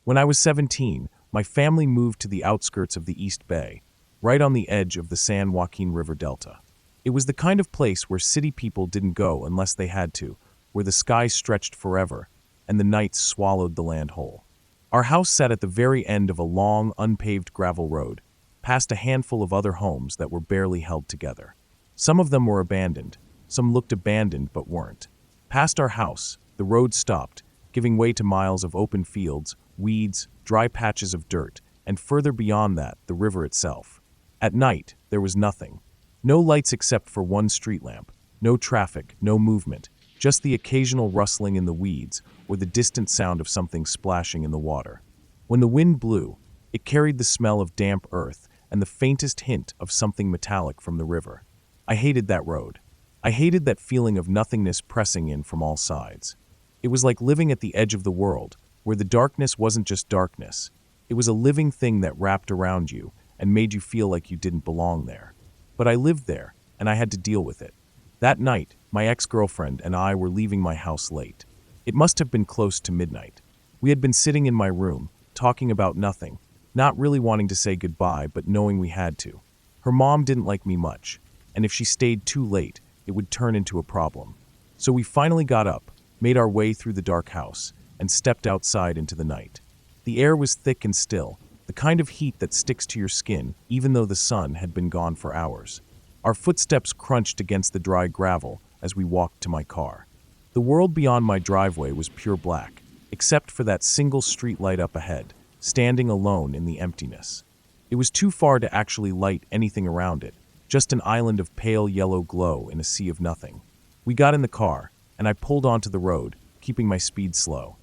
When I was 17, my family moved to the outskirts of the East Bay, right on the edge of the San Joaquin River Delta. It was the kind of place where city people didn't go unless they had to, where the sky stretched forever and the nights swallowed the land whole. Our house sat at the very end of a long, unpaved gravel road, past a handful of other homes that were barely held together. Some of them were abandoned, some looked abandoned but weren't. Past our house, the road stopped, giving way to miles of open fields, weeds, dry patches of dirt, and further beyond that, the river itself. At night, there was nothing. No lights except for one street lamp, no traffic, no movement, just the occasional rustling in the weeds or the distant sound of something splashing in the water. When the wind blew, it carried the smell of damp earth and the faintest hint of something metallic from the river. I hated that road. I hated that feeling of nothingness pressing in from all sides. It was like living at the edge of the world, where the darkness wasn't just darkness. It was a living thing that wrapped around you and made you feel like you didn't belong there. But I lived there, and I had to deal with it. That night, my ex-girlfriend and I were leaving my house late. It must have been close to midnight. We had been sitting in my room, talking about nothing, not really wanting to say goodbye, but knowing we had to. Her mom didn't like me much, and if she stayed too late, it would turn into a problem. So we finally got up, made our way through the dark house, and stepped outside into the night. The air was thick and still, the kind of heat that sticks to your skin even though the sun had been gone for hours. Our footsteps crunched against the dry gravel as we walked to my car. The world beyond my driveway was pure black, except for that single street light up ahead, standing alone in the emptiness. It was too far to actually light anything around it, just an island of pale yellow glow in a sea of nothing. We got in the car, and I pulled onto the road, keeping my speed slow.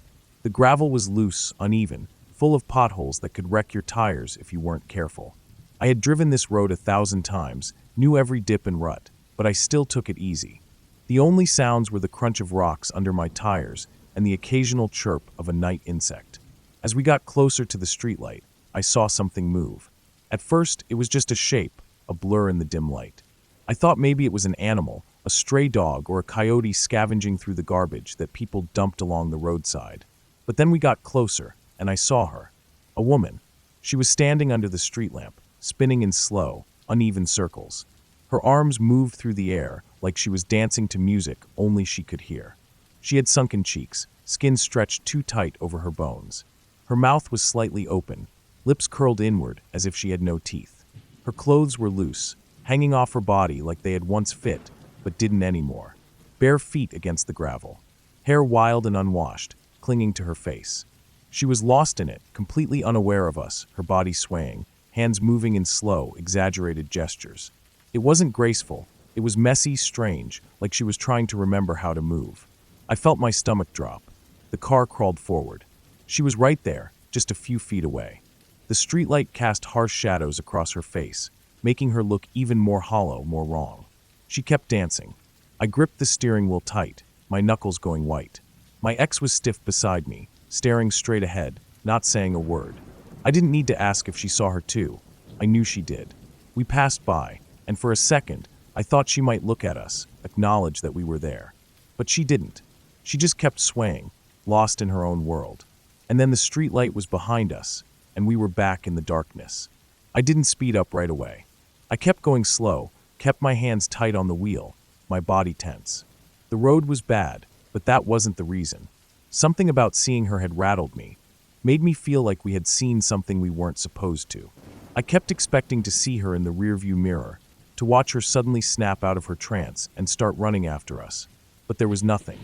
The gravel was loose, uneven, full of potholes that could wreck your tires if you weren't careful. I had driven this road 1,000 times, knew every dip and rut, but I still took it easy. The only sounds were the crunch of rocks under my tires and the occasional chirp of a night insect. As we got closer to the streetlight, I saw something move. At first, it was just a shape, a blur in the dim light. I thought maybe it was an animal, a stray dog or a coyote scavenging through the garbage that people dumped along the roadside. But then we got closer, and I saw her. A woman. She was standing under the street lamp, spinning in slow, uneven circles. Her arms moved through the air like she was dancing to music only she could hear. She had sunken cheeks, skin stretched too tight over her bones. Her mouth was slightly open, lips curled inward as if she had no teeth. Her clothes were loose, hanging off her body like they had once fit, but didn't anymore. Bare feet against the gravel. Hair wild and unwashed, clinging to her face. She was lost in it, completely unaware of us, her body swaying, hands moving in slow, exaggerated gestures. It wasn't graceful. It was messy, strange, like she was trying to remember how to move. I felt my stomach drop. The car crawled forward. She was right there, just a few feet away. The streetlight cast harsh shadows across her face, making her look even more hollow, more wrong. She kept dancing. I gripped the steering wheel tight, my knuckles going white. My ex was stiff beside me, staring straight ahead, not saying a word. I didn't need to ask if she saw her too. I knew she did. We passed by, and for a second, I thought she might look at us, acknowledge that we were there. But she didn't. She just kept swaying, lost in her own world. And then the streetlight was behind us, and we were back in the darkness. I didn't speed up right away. I kept going slow, kept my hands tight on the wheel, my body tense. The road was bad, but that wasn't the reason. Something about seeing her had rattled me, made me feel like we had seen something we weren't supposed to. I kept expecting to see her in the rearview mirror, to watch her suddenly snap out of her trance and start running after us. But there was nothing.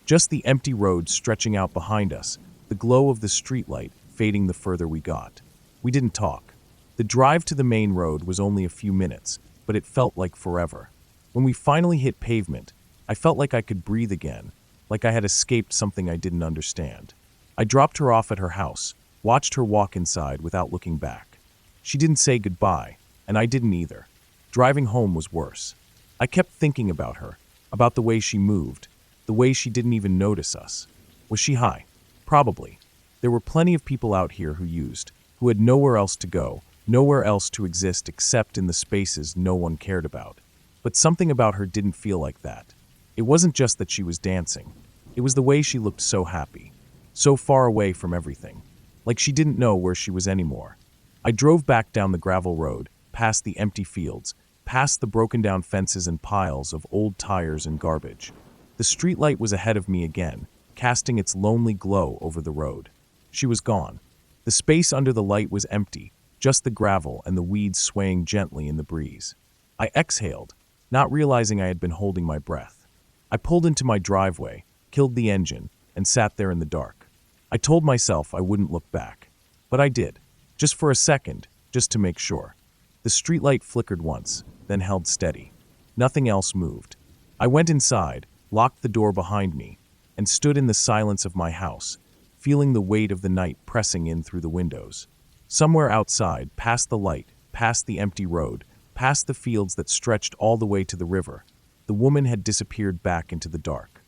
Just the empty road stretching out behind us, the glow of the streetlight fading the further we got. We didn't talk. The drive to the main road was only a few minutes, but it felt like forever. When we finally hit pavement, I felt like I could breathe again, like I had escaped something I didn't understand. I dropped her off at her house, watched her walk inside without looking back. She didn't say goodbye, and I didn't either. Driving home was worse. I kept thinking about her, about the way she moved, the way she didn't even notice us. Was she high? Probably. There were plenty of people out here who had nowhere else to go, nowhere else to exist except in the spaces no one cared about. But something about her didn't feel like that. It wasn't just that she was dancing. It was the way she looked so happy, so far away from everything. like she didn't know where she was anymore. I drove back down the gravel road, past the empty fields, past the broken-down fences and piles of old tires and garbage. The streetlight was ahead of me again, casting its lonely glow over the road. She was gone. The space under the light was empty, just the gravel and the weeds swaying gently in the breeze. I exhaled, not realizing I had been holding my breath. I pulled into my driveway, killed the engine, and sat there in the dark. I told myself I wouldn't look back. But I did, just for a second, just to make sure. The streetlight flickered once, then held steady. Nothing else moved. I went inside, locked the door behind me, and stood in the silence of my house, feeling the weight of the night pressing in through the windows. Somewhere outside, past the light, past the empty road, past the fields that stretched all the way to the river, the woman had disappeared back into the dark.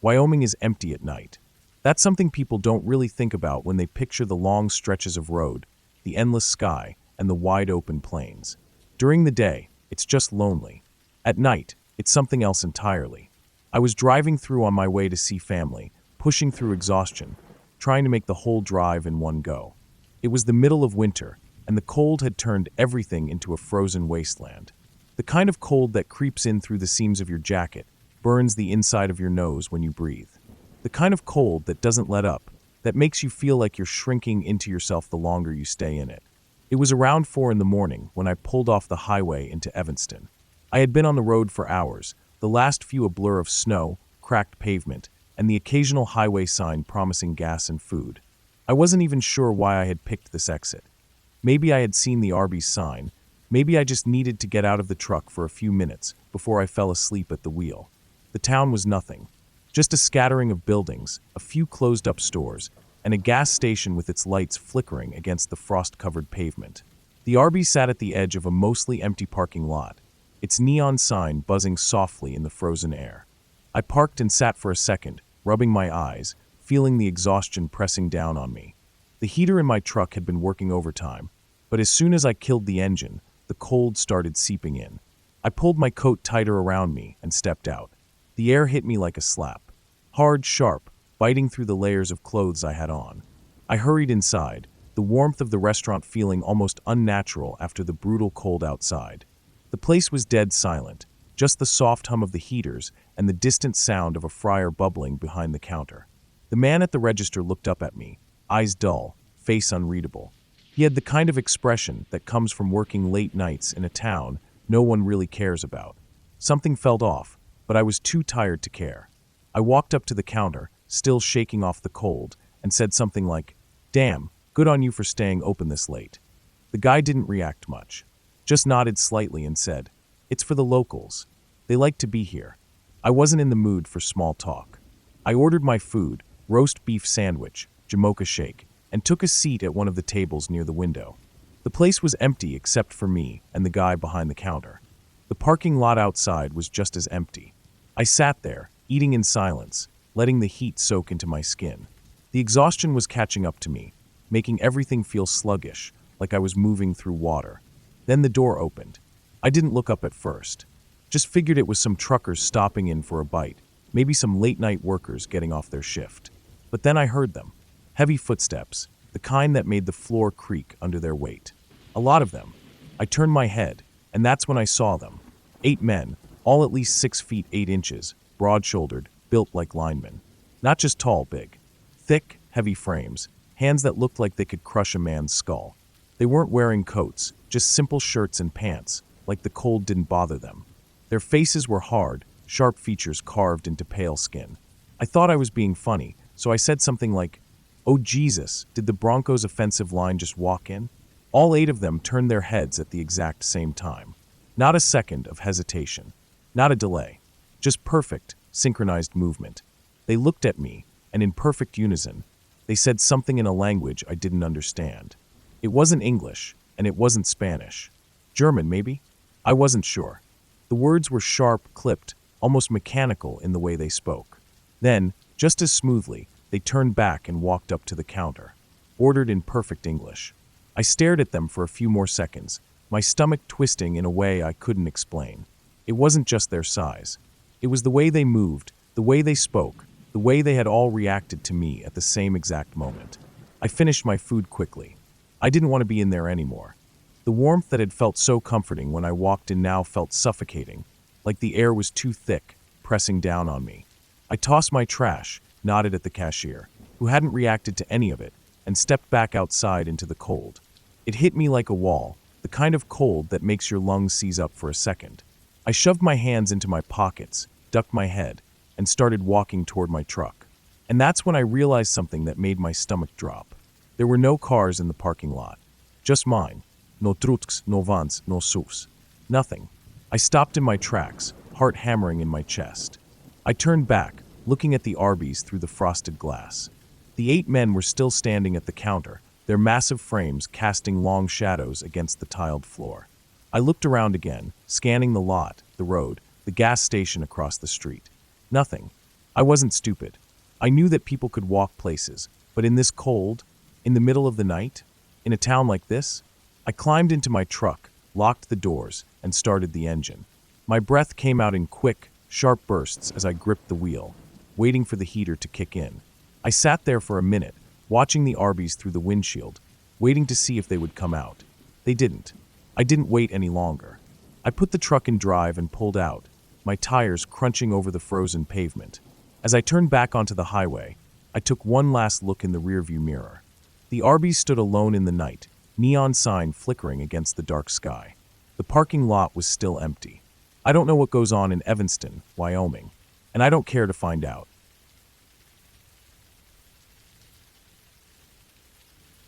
Wyoming is empty at night. That's something people don't really think about when they picture the long stretches of road, the endless sky, and the wide-open plains. During the day, it's just lonely. At night, it's something else entirely. I was driving through on my way to see family, pushing through exhaustion, trying to make the whole drive in one go. It was the middle of winter, and the cold had turned everything into a frozen wasteland. The kind of cold that creeps in through the seams of your jacket, burns the inside of your nose when you breathe. The kind of cold that doesn't let up, that makes you feel like you're shrinking into yourself the longer you stay in it. It was around 4 a.m. when I pulled off the highway into Evanston. I had been on the road for hours, the last few a blur of snow, cracked pavement, and the occasional highway sign promising gas and food. I wasn't even sure why I had picked this exit. Maybe I had seen the Arby's sign. Maybe I just needed to get out of the truck for a few minutes before I fell asleep at the wheel. The town was nothing. Just a scattering of buildings, a few closed-up stores, and a gas station with its lights flickering against the frost-covered pavement. The Arby's sat at the edge of a mostly empty parking lot, its neon sign buzzing softly in the frozen air. I parked and sat for a second, rubbing my eyes, feeling the exhaustion pressing down on me. The heater in my truck had been working overtime, but as soon as I killed the engine, the cold started seeping in. I pulled my coat tighter around me and stepped out. The air hit me like a slap. Hard, sharp, biting through the layers of clothes I had on. I hurried inside, the warmth of the restaurant feeling almost unnatural after the brutal cold outside. The place was dead silent, just the soft hum of the heaters and the distant sound of a fryer bubbling behind the counter. The man at the register looked up at me, eyes dull, face unreadable. He had the kind of expression that comes from working late nights in a town no one really cares about. Something felt off, but I was too tired to care. I walked up to the counter, still shaking off the cold, and said something like, "Damn, good on you for staying open this late." The guy didn't react much, just nodded slightly and said, "It's for the locals. They like to be here." I wasn't in the mood for small talk. I ordered my food, roast beef sandwich, Jamocha shake, and took a seat at one of the tables near the window. The place was empty except for me and the guy behind the counter. The parking lot outside was just as empty. I sat there, eating in silence, letting the heat soak into my skin. The exhaustion was catching up to me, making everything feel sluggish, like I was moving through water. Then the door opened. I didn't look up at first. Just figured it was some truckers stopping in for a bite, maybe some late-night workers getting off their shift. But then I heard them. Heavy footsteps, the kind that made the floor creak under their weight. A lot of them. I turned my head, and that's when I saw them. 8 men, all at least 6 feet 8 inches, broad-shouldered, built like linemen. Not just tall, big. Thick, heavy frames, hands that looked like they could crush a man's skull. They weren't wearing coats, just simple shirts and pants, like the cold didn't bother them. Their faces were hard, sharp features carved into pale skin. I thought I was being funny, so I said something like, "Oh Jesus, did the Broncos' offensive line just walk in?" All 8 of them turned their heads at the exact same time. Not a second of hesitation. Not a delay. Just perfect, synchronized movement. They looked at me, and in perfect unison, they said something in a language I didn't understand. It wasn't English, and it wasn't Spanish. German, maybe? I wasn't sure. The words were sharp, clipped, almost mechanical in the way they spoke. Then, just as smoothly, they turned back and walked up to the counter. Ordered in perfect English. I stared at them for a few more seconds, my stomach twisting in a way I couldn't explain. It wasn't just their size. It was the way they moved, the way they spoke, the way they had all reacted to me at the same exact moment. I finished my food quickly. I didn't want to be in there anymore. The warmth that had felt so comforting when I walked in now felt suffocating, like the air was too thick, pressing down on me. I tossed my trash, nodded at the cashier, who hadn't reacted to any of it, and stepped back outside into the cold. It hit me like a wall, the kind of cold that makes your lungs seize up for a second. I shoved my hands into my pockets, ducked my head, and started walking toward my truck. And that's when I realized something that made my stomach drop. There were no cars in the parking lot. Just mine. No trucks, no vans, no SUVs. Nothing. I stopped in my tracks, heart hammering in my chest. I turned back, looking at the Arby's through the frosted glass. The 8 men were still standing at the counter, their massive frames casting long shadows against the tiled floor. I looked around again, scanning the lot, the road, the gas station across the street. Nothing. I wasn't stupid. I knew that people could walk places, but in this cold, in the middle of the night, in a town like this, I climbed into my truck, locked the doors, and started the engine. My breath came out in quick, sharp bursts as I gripped the wheel, waiting for the heater to kick in. I sat there for a minute, watching the Arby's through the windshield, waiting to see if they would come out. They didn't. I didn't wait any longer. I put the truck in drive and pulled out, my tires crunching over the frozen pavement. As I turned back onto the highway, I took one last look in the rearview mirror. The Arby's stood alone in the night, neon sign flickering against the dark sky. The parking lot was still empty. I don't know what goes on in Evanston, Wyoming, and I don't care to find out.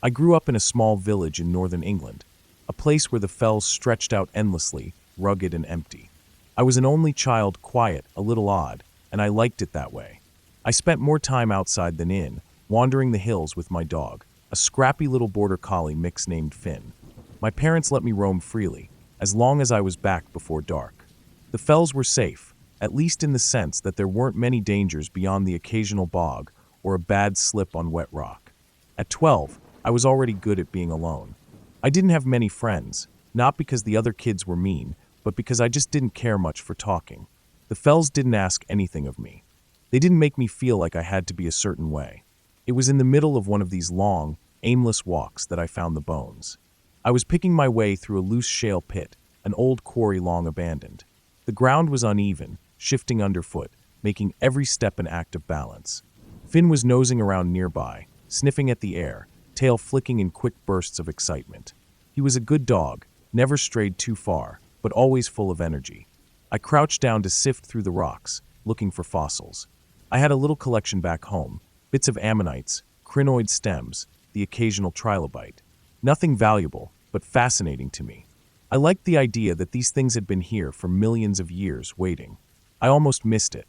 I grew up in a small village in northern England, a place where the fells stretched out endlessly, rugged and empty. I was an only child, quiet, a little odd, and I liked it that way. I spent more time outside than in, wandering the hills with my dog, a scrappy little border collie mix named Finn. My parents let me roam freely, as long as I was back before dark. The fells were safe, at least in the sense that there weren't many dangers beyond the occasional bog or a bad slip on wet rock. At 12, I was already good at being alone. I didn't have many friends, not because the other kids were mean, but because I just didn't care much for talking. The fells didn't ask anything of me. They didn't make me feel like I had to be a certain way. It was in the middle of one of these long, aimless walks that I found the bones. I was picking my way through a loose shale pit, an old quarry long abandoned. The ground was uneven, shifting underfoot, making every step an act of balance. Finn was nosing around nearby, sniffing at the air, tail flicking in quick bursts of excitement. He was a good dog, never strayed too far, but always full of energy. I crouched down to sift through the rocks, looking for fossils. I had a little collection back home, bits of ammonites, crinoid stems, the occasional trilobite. Nothing valuable, but fascinating to me. I liked the idea that these things had been here for millions of years, waiting. I almost missed it.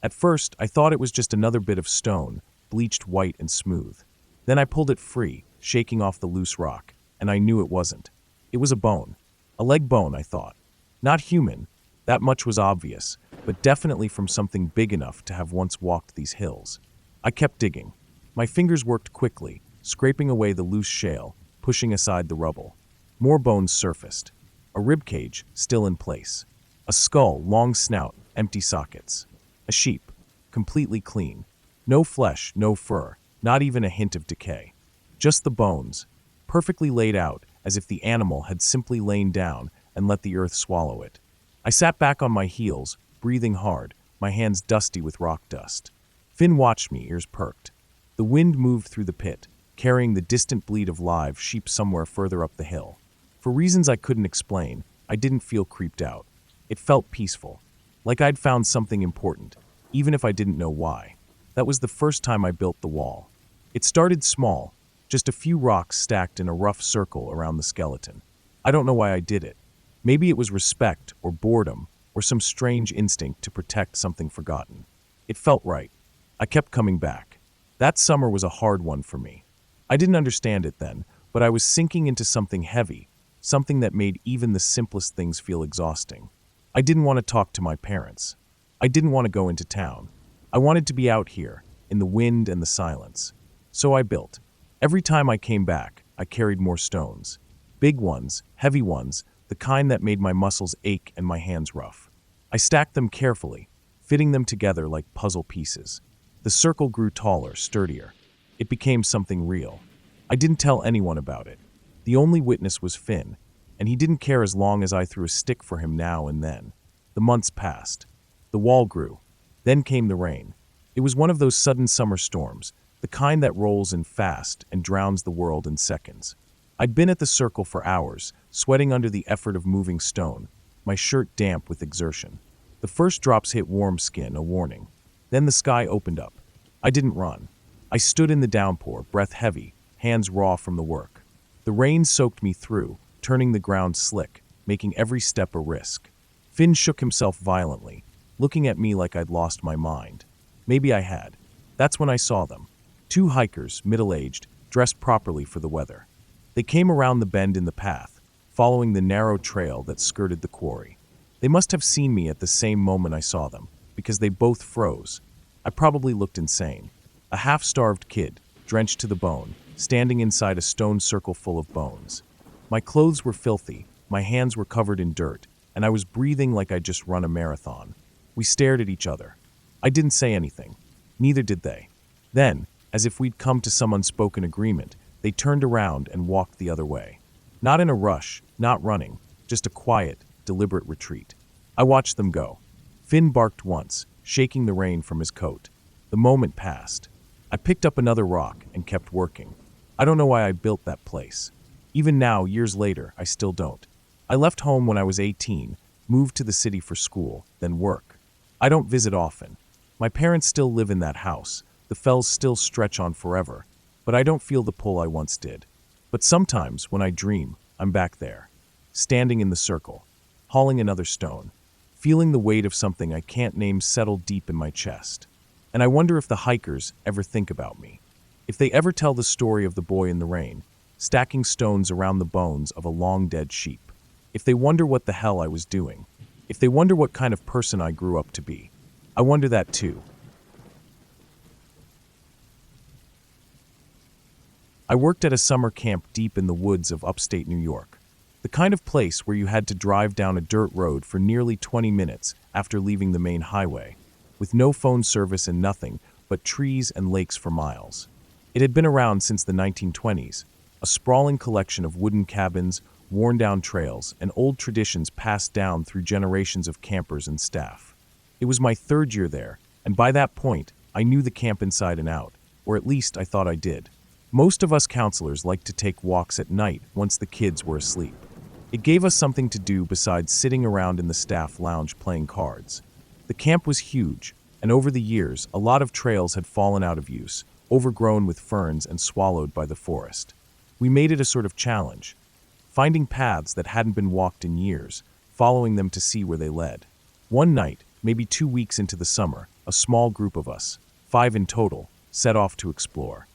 At first, I thought it was just another bit of stone, bleached white and smooth. Then I pulled it free, shaking off the loose rock, and I knew it wasn't. It was a bone. A leg bone, I thought. Not human, that much was obvious, but definitely from something big enough to have once walked these hills. I kept digging. My fingers worked quickly, scraping away the loose shale, pushing aside the rubble. More bones surfaced. A rib cage, still in place. A skull, long snout, empty sockets. A sheep, completely clean. No flesh, no fur, not even a hint of decay. Just the bones, perfectly laid out as if the animal had simply lain down and let the earth swallow it. I sat back on my heels, breathing hard, my hands dusty with rock dust. Finn watched me, ears perked. The wind moved through the pit, carrying the distant bleat of live sheep somewhere further up the hill. For reasons I couldn't explain, I didn't feel creeped out. It felt peaceful, like I'd found something important, even if I didn't know why. That was the first time I built the wall. It started small, just a few rocks stacked in a rough circle around the skeleton. I don't know why I did it. Maybe it was respect or boredom or some strange instinct to protect something forgotten. It felt right. I kept coming back. That summer was a hard one for me. I didn't understand it then, but I was sinking into something heavy, something that made even the simplest things feel exhausting. I didn't want to talk to my parents. I didn't want to go into town. I wanted to be out here, in the wind and the silence. So I built. Every time I came back, I carried more stones. Big ones, heavy ones, the kind that made my muscles ache and my hands rough. I stacked them carefully, fitting them together like puzzle pieces. The circle grew taller, sturdier. It became something real. I didn't tell anyone about it. The only witness was Finn, and he didn't care as long as I threw a stick for him now and then. The months passed. The wall grew. Then came the rain. It was one of those sudden summer storms, the kind that rolls in fast and drowns the world in seconds. I'd been at the circle for hours, sweating under the effort of moving stone, my shirt damp with exertion. The first drops hit warm skin, a warning. Then the sky opened up. I didn't run. I stood in the downpour, breath heavy, hands raw from the work. The rain soaked me through, turning the ground slick, making every step a risk. Finn shook himself violently, looking at me like I'd lost my mind. Maybe I had. That's when I saw them. Two hikers, middle-aged, dressed properly for the weather. They came around the bend in the path, following the narrow trail that skirted the quarry. They must have seen me at the same moment I saw them, because they both froze. I probably looked insane. A half-starved kid, drenched to the bone, standing inside a stone circle full of bones. My clothes were filthy, my hands were covered in dirt, and I was breathing like I'd just run a marathon. We stared at each other. I didn't say anything. Neither did they. Then, as if we'd come to some unspoken agreement, they turned around and walked the other way. Not in a rush, not running, just a quiet, deliberate retreat. I watched them go. Finn barked once, shaking the rain from his coat. The moment passed. I picked up another rock and kept working. I don't know why I built that place. Even now, years later, I still don't. I left home when I was 18, moved to the city for school, then work. I don't visit often. My parents still live in that house. The fells still stretch on forever, but I don't feel the pull I once did. But sometimes, when I dream, I'm back there, standing in the circle, hauling another stone, feeling the weight of something I can't name settle deep in my chest. And I wonder if the hikers ever think about me. If they ever tell the story of the boy in the rain, stacking stones around the bones of a long-dead sheep. If they wonder what the hell I was doing. If they wonder what kind of person I grew up to be. I wonder that too. I worked at a summer camp deep in the woods of upstate New York. The kind of place where you had to drive down a dirt road for nearly 20 minutes after leaving the main highway, with no phone service and nothing but trees and lakes for miles. It had been around since the 1920s, a sprawling collection of wooden cabins, worn-down trails, and old traditions passed down through generations of campers and staff. It was my third year there, and by that point, I knew the camp inside and out, or at least I thought I did. Most of us counselors liked to take walks at night once the kids were asleep. It gave us something to do besides sitting around in the staff lounge playing cards. The camp was huge, and over the years, a lot of trails had fallen out of use, overgrown with ferns and swallowed by the forest. We made it a sort of challenge, finding paths that hadn't been walked in years, following them to see where they led. One night, maybe 2 weeks into the summer, a small group of us, 5 in total, set off to explore.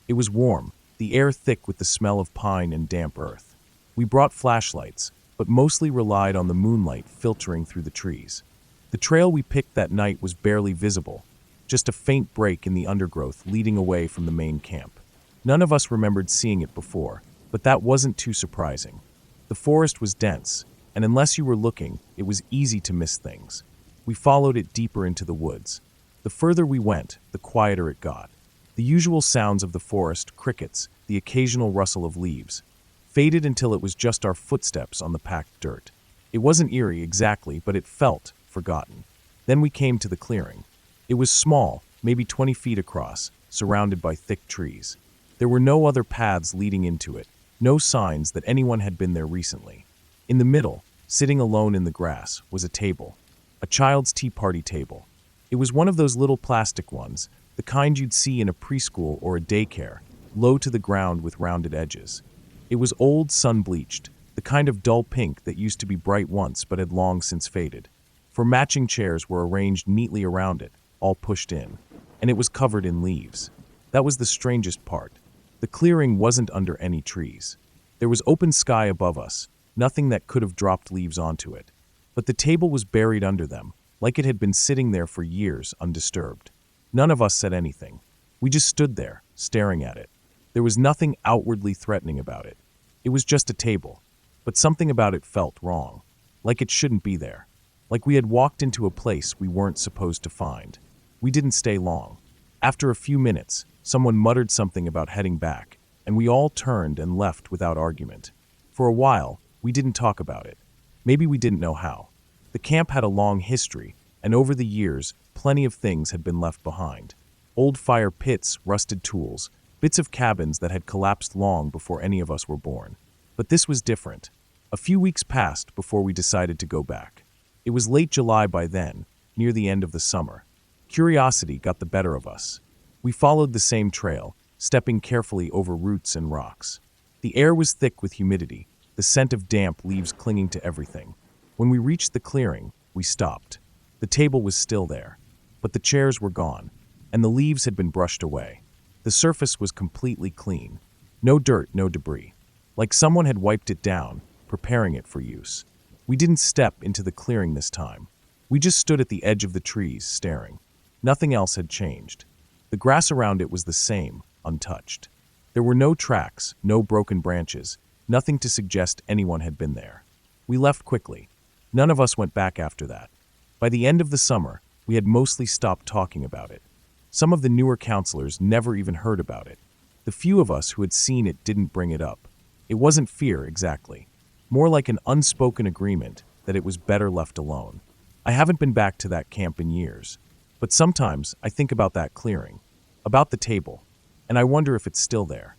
It was warm, the air thick with the smell of pine and damp earth. We brought flashlights, but mostly relied on the moonlight filtering through the trees. The trail we picked that night was barely visible, just a faint break in the undergrowth leading away from the main camp. None of us remembered seeing it before, but that wasn't too surprising. The forest was dense, and unless you were looking, it was easy to miss things. We followed it deeper into the woods. The further we went, the quieter it got. The usual sounds of the forest, crickets, the occasional rustle of leaves, faded until it was just our footsteps on the packed dirt. It wasn't eerie exactly, but it felt forgotten. Then we came to the clearing. It was small, maybe 20 feet across, surrounded by thick trees. There were no other paths leading into it, no signs that anyone had been there recently. In the middle, sitting alone in the grass, was a table. A child's tea party table. It was one of those little plastic ones, the kind you'd see in a preschool or a daycare, low to the ground with rounded edges. It was old, sun-bleached, the kind of dull pink that used to be bright once but had long since faded. For matching chairs were arranged neatly around it, all pushed in, and it was covered in leaves. That was the strangest part. The clearing wasn't under any trees. There was open sky above us, nothing that could have dropped leaves onto it. But the table was buried under them, like it had been sitting there for years undisturbed. None of us said anything. We just stood there, staring at it. There was nothing outwardly threatening about it. It was just a table, but something about it felt wrong, like it shouldn't be there, like we had walked into a place we weren't supposed to find. We didn't stay long. After a few minutes, someone muttered something about heading back, and we all turned and left without argument. For a while, we didn't talk about it. Maybe we didn't know how. The camp had a long history, and over the years, plenty of things had been left behind. Old fire pits, rusted tools, bits of cabins that had collapsed long before any of us were born. But this was different. A few weeks passed before we decided to go back. It was late July by then, near the end of the summer. Curiosity got the better of us. We followed the same trail, stepping carefully over roots and rocks. The air was thick with humidity, the scent of damp leaves clinging to everything. When we reached the clearing, we stopped. The table was still there, but the chairs were gone, and the leaves had been brushed away. The surface was completely clean. No dirt, no debris. Like someone had wiped it down, preparing it for use. We didn't step into the clearing this time. We just stood at the edge of the trees, staring. Nothing else had changed. The grass around it was the same, untouched. There were no tracks, no broken branches, nothing to suggest anyone had been there. We left quickly. None of us went back after that. By the end of the summer, we had mostly stopped talking about it. Some of the newer counselors never even heard about it. The few of us who had seen it didn't bring it up. It wasn't fear, exactly. More like an unspoken agreement that it was better left alone. I haven't been back to that camp in years, but sometimes I think about that clearing, about the table, and I wonder if it's still there.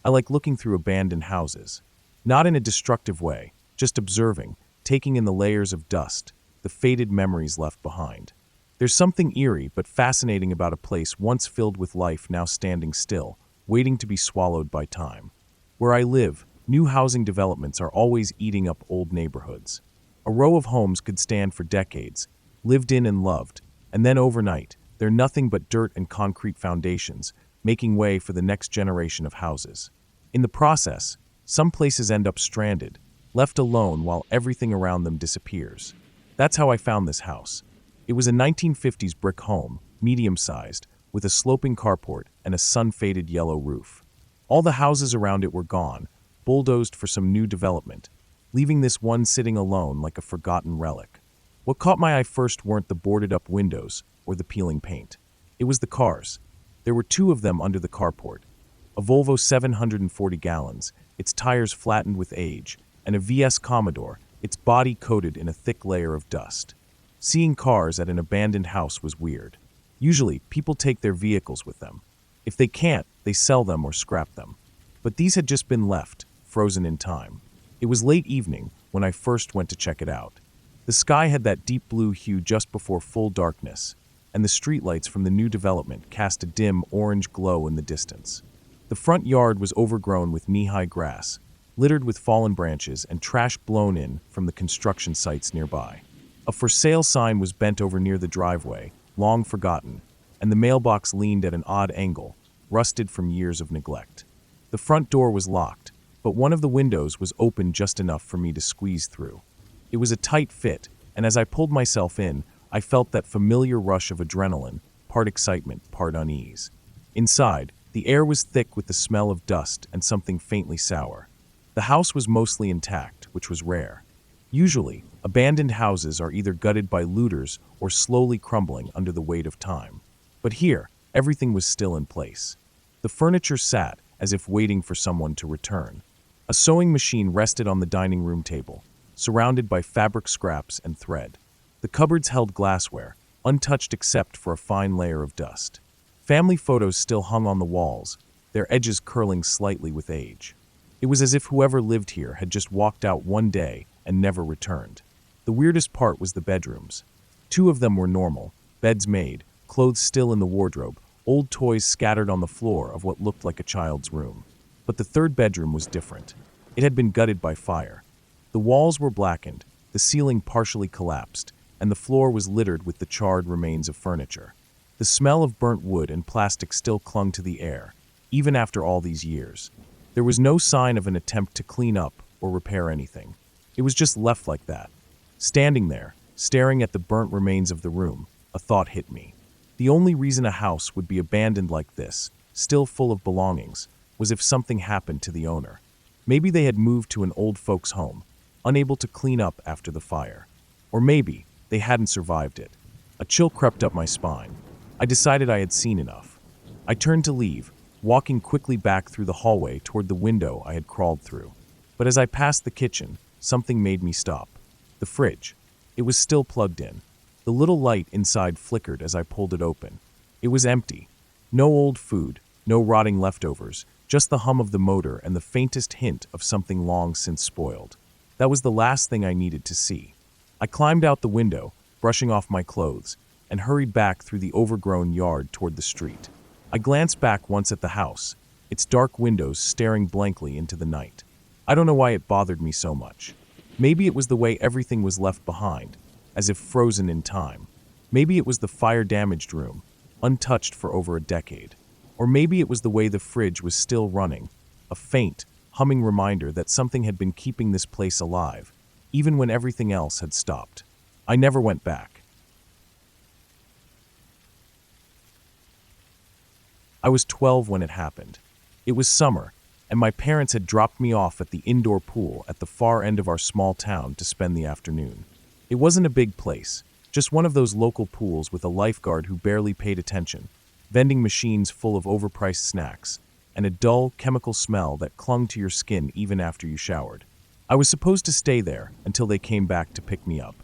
I like looking through abandoned houses. Not in a destructive way, just observing, taking in the layers of dust, the faded memories left behind. There's something eerie but fascinating about a place once filled with life now standing still, waiting to be swallowed by time. Where I live, new housing developments are always eating up old neighborhoods. A row of homes could stand for decades, lived in and loved, and then overnight, they're nothing but dirt and concrete foundations, making way for the next generation of houses. In the process, some places end up stranded, left alone while everything around them disappears. That's how I found this house. It was a 1950s brick home, medium-sized, with a sloping carport and a sun-faded yellow roof. All the houses around it were gone, bulldozed for some new development, leaving this one sitting alone like a forgotten relic. What caught my eye first weren't the boarded-up windows or the peeling paint. It was the cars. There were two of them under the carport. A Volvo 740 gallons, its tires flattened with age, and a VS Commodore, its body coated in a thick layer of dust. Seeing cars at an abandoned house was weird. Usually, people take their vehicles with them. If they can't, they sell them or scrap them. But these had just been left, frozen in time. It was late evening when I first went to check it out. The sky had that deep blue hue just before full darkness, and the streetlights from the new development cast a dim orange glow in the distance. The front yard was overgrown with knee-high grass, littered with fallen branches and trash blown in from the construction sites nearby. A for sale sign was bent over near the driveway, long forgotten, and the mailbox leaned at an odd angle, rusted from years of neglect. The front door was locked, but one of the windows was open just enough for me to squeeze through. It was a tight fit, and as I pulled myself in, I felt that familiar rush of adrenaline, part excitement, part unease. Inside, the air was thick with the smell of dust and something faintly sour. The house was mostly intact, which was rare. Usually, abandoned houses are either gutted by looters or slowly crumbling under the weight of time. But here, everything was still in place. The furniture sat as if waiting for someone to return. A sewing machine rested on the dining room table, surrounded by fabric scraps and thread. The cupboards held glassware, untouched except for a fine layer of dust. Family photos still hung on the walls, their edges curling slightly with age. It was as if whoever lived here had just walked out one day and never returned. The weirdest part was the bedrooms. Two of them were normal, beds made, clothes still in the wardrobe, old toys scattered on the floor of what looked like a child's room. But the third bedroom was different. It had been gutted by fire. The walls were blackened, the ceiling partially collapsed, and the floor was littered with the charred remains of furniture. The smell of burnt wood and plastic still clung to the air, even after all these years. There was no sign of an attempt to clean up or repair anything. It was just left like that. Standing there, staring at the burnt remains of the room, a thought hit me. The only reason a house would be abandoned like this, still full of belongings, was if something happened to the owner. Maybe they had moved to an old folks' home, unable to clean up after the fire. Or maybe They hadn't survived it. A chill crept up my spine. I decided I had seen enough. I turned to leave, walking quickly back through the hallway toward the window I had crawled through. But as I passed the kitchen, something made me stop. The fridge. It was still plugged in. The little light inside flickered as I pulled it open. It was empty. No old food, no rotting leftovers, just the hum of the motor and the faintest hint of something long since spoiled. That was the last thing I needed to see. I climbed out the window, brushing off my clothes, and hurried back through the overgrown yard toward the street. I glanced back once at the house, its dark windows staring blankly into the night. I don't know why it bothered me so much. Maybe it was the way everything was left behind, as if frozen in time. Maybe it was the fire-damaged room, untouched for over a decade. Or maybe it was the way the fridge was still running, a faint, humming reminder that something had been keeping this place alive, even when everything else had stopped. I never went back. I was 12 when it happened. It was summer, and my parents had dropped me off at the indoor pool at the far end of our small town to spend the afternoon. It wasn't a big place, just one of those local pools with a lifeguard who barely paid attention, vending machines full of overpriced snacks, and a dull, chemical smell that clung to your skin even after you showered. I was supposed to stay there until they came back to pick me up.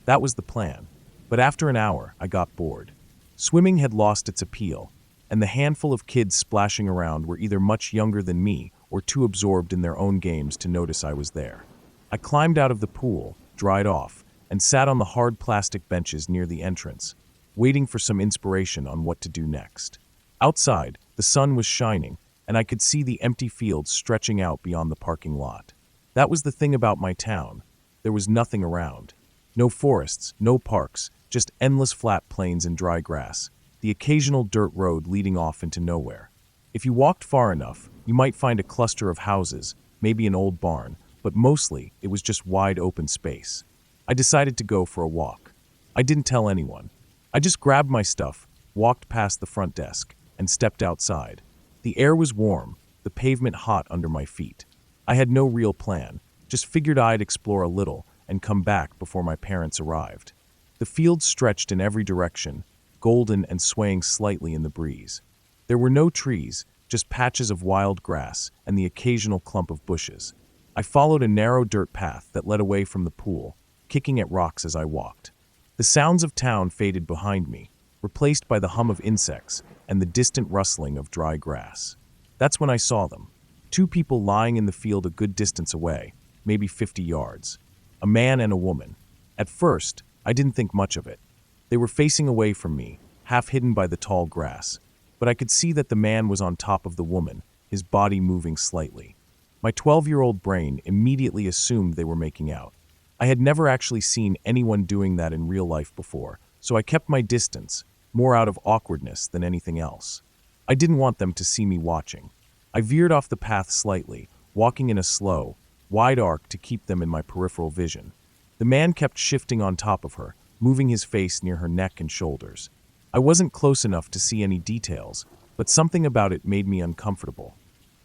That was the plan. But after an hour, I got bored. Swimming had lost its appeal, and the handful of kids splashing around were either much younger than me or too absorbed in their own games to notice I was there. I climbed out of the pool, dried off, and sat on the hard plastic benches near the entrance, waiting for some inspiration on what to do next. Outside, the sun was shining, and I could see the empty fields stretching out beyond the parking lot. That was the thing about my town. There was nothing around. No forests, no parks, just endless flat plains and dry grass, the occasional dirt road leading off into nowhere. If you walked far enough, you might find a cluster of houses, maybe an old barn, but mostly it was just wide open space. I decided to go for a walk. I didn't tell anyone. I just grabbed my stuff, walked past the front desk, and stepped outside. The air was warm, the pavement hot under my feet. I had no real plan, just figured I'd explore a little and come back before my parents arrived. The fields stretched in every direction, golden and swaying slightly in the breeze. There were no trees, just patches of wild grass and the occasional clump of bushes. I followed a narrow dirt path that led away from the pool, kicking at rocks as I walked. The sounds of town faded behind me, replaced by the hum of insects and the distant rustling of dry grass. That's when I saw them. Two people lying in the field a good distance away, maybe 50 yards. A man and a woman. At first, I didn't think much of it. They were facing away from me, half hidden by the tall grass. But I could see that the man was on top of the woman, his body moving slightly. My 12-year-old brain immediately assumed they were making out. I had never actually seen anyone doing that in real life before, so I kept my distance, more out of awkwardness than anything else. I didn't want them to see me watching. I veered off the path slightly, walking in a slow, wide arc to keep them in my peripheral vision. The man kept shifting on top of her, moving his face near her neck and shoulders. I wasn't close enough to see any details, but something about it made me uncomfortable.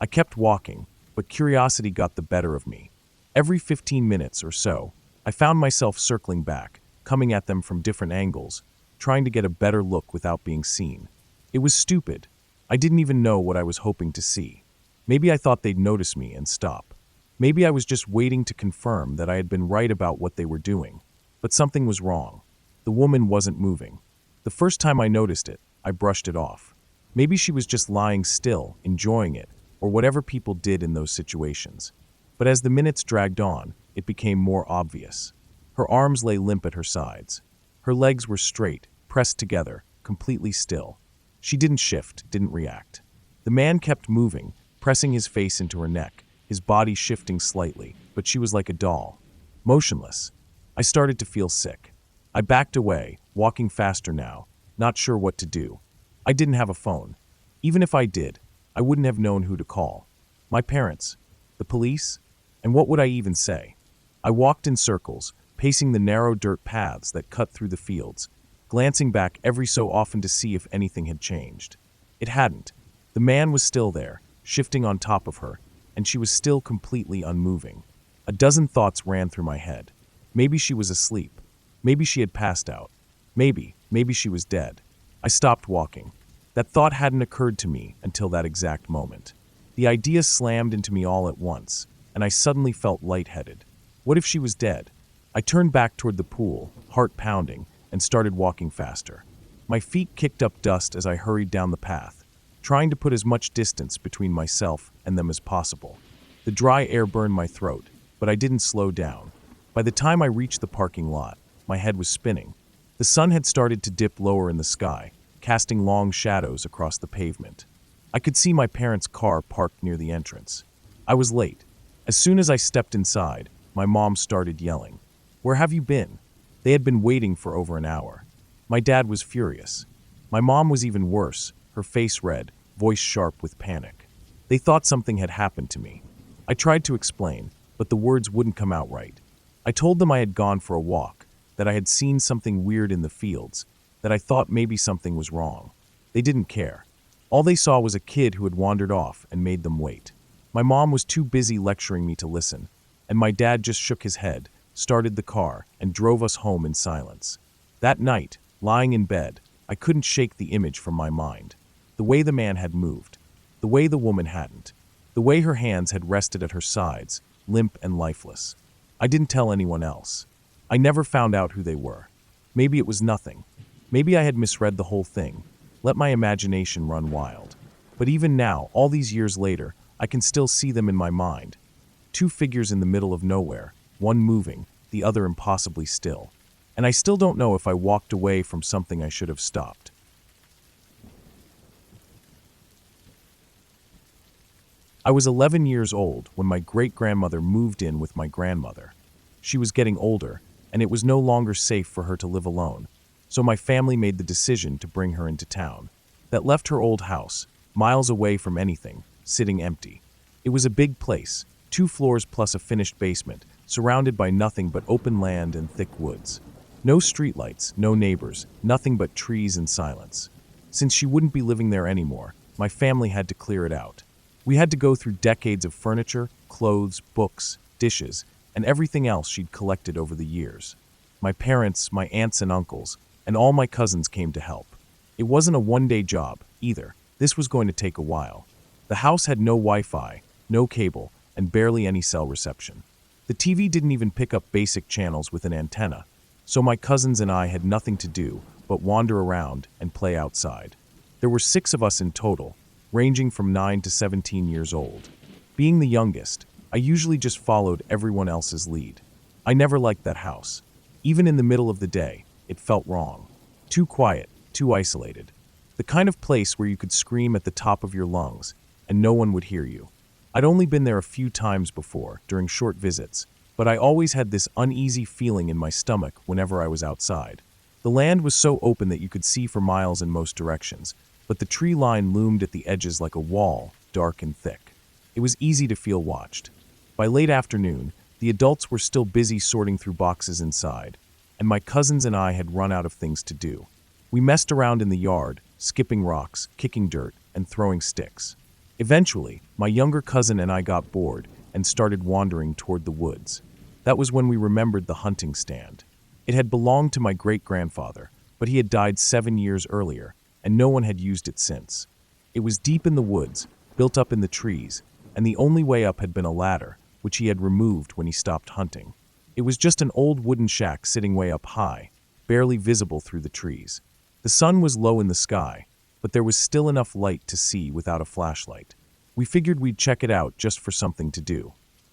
I kept walking, but curiosity got the better of me. Every 15 minutes or so, I found myself circling back, coming at them from different angles, trying to get a better look without being seen. It was stupid. I didn't even know what I was hoping to see. Maybe I thought they'd notice me and stop. Maybe I was just waiting to confirm that I had been right about what they were doing. But something was wrong. The woman wasn't moving. The first time I noticed it, I brushed it off. Maybe she was just lying still, enjoying it, or whatever people did in those situations. But as the minutes dragged on, it became more obvious. Her arms lay limp at her sides. Her legs were straight, pressed together, completely still. She didn't shift, didn't react. The man kept moving, pressing his face into her neck, his body shifting slightly, but she was like a doll, motionless. I started to feel sick. I backed away, walking faster now, not sure what to do. I didn't have a phone. Even if I did, I wouldn't have known who to call. My parents? The police? And what would I even say? I walked in circles, pacing the narrow dirt paths that cut through the fields, glancing back every so often to see if anything had changed. It hadn't. The man was still there, shifting on top of her, and she was still completely unmoving. A dozen thoughts ran through my head. Maybe she was asleep. Maybe she had passed out. Maybe she was dead. I stopped walking. That thought hadn't occurred to me until that exact moment. The idea slammed into me all at once, and I suddenly felt lightheaded. What if she was dead? I turned back toward the pool, heart pounding, and started walking faster. My feet kicked up dust as I hurried down the path, trying to put as much distance between myself and them as possible. The dry air burned my throat, but I didn't slow down. By the time I reached the parking lot, my head was spinning. The sun had started to dip lower in the sky, casting long shadows across the pavement. I could see my parents' car parked near the entrance. I was late. As soon as I stepped inside, my mom started yelling, "Where have you been?" They had been waiting for over an hour. My dad was furious. My mom was even worse, her face red, voice sharp with panic. They thought something had happened to me. I tried to explain, but the words wouldn't come out right. I told them I had gone for a walk, that I had seen something weird in the fields, that I thought maybe something was wrong. They didn't care. All they saw was a kid who had wandered off and made them wait. My mom was too busy lecturing me to listen, and my dad just shook his head, started the car, and drove us home in silence. That night, lying in bed, I couldn't shake the image from my mind. The way the man had moved, the way the woman hadn't, the way her hands had rested at her sides, limp and lifeless. I didn't tell anyone else. I never found out who they were. Maybe it was nothing. Maybe I had misread the whole thing, let my imagination run wild. But even now, all these years later, I can still see them in my mind. Two figures in the middle of nowhere, one moving, the other impossibly still. And I still don't know if I walked away from something I should have stopped. I was 11 years old when my great-grandmother moved in with my grandmother. She was getting older, and it was no longer safe for her to live alone, so my family made the decision to bring her into town. That left her old house, miles away from anything, sitting empty. It was a big place, 2 floors plus a finished basement, surrounded by nothing but open land and thick woods. No streetlights, no neighbors, nothing but trees and silence. Since she wouldn't be living there anymore, my family had to clear it out. We had to go through decades of furniture, clothes, books, dishes, and everything else she'd collected over the years. My parents, my aunts and uncles, and all my cousins came to help. It wasn't a one-day job, either. This was going to take a while. The house had no Wi-Fi, no cable, and barely any cell reception. The TV didn't even pick up basic channels with an antenna, so my cousins and I had nothing to do but wander around and play outside. There were 6 of us in total, ranging from 9 to 17 years old. Being the youngest, I usually just followed everyone else's lead. I never liked that house. Even in the middle of the day, it felt wrong. Too quiet, too isolated. The kind of place where you could scream at the top of your lungs and no one would hear you. I'd only been there a few times before, during short visits, but I always had this uneasy feeling in my stomach whenever I was outside. The land was so open that you could see for miles in most directions, but the tree line loomed at the edges like a wall, dark and thick. It was easy to feel watched. By late afternoon, the adults were still busy sorting through boxes inside, and my cousins and I had run out of things to do. We messed around in the yard, skipping rocks, kicking dirt, and throwing sticks. Eventually, my younger cousin and I got bored and started wandering toward the woods. That was when we remembered the hunting stand. It had belonged to my great-grandfather, but he had died 7 years earlier, and no one had used it since. It was deep in the woods, built up in the trees, and the only way up had been a ladder, which he had removed when he stopped hunting. It was just an old wooden shack sitting way up high, barely visible through the trees. The sun was low in the sky, but there was still enough light to see without a flashlight. We figured we'd check it out just for something to do.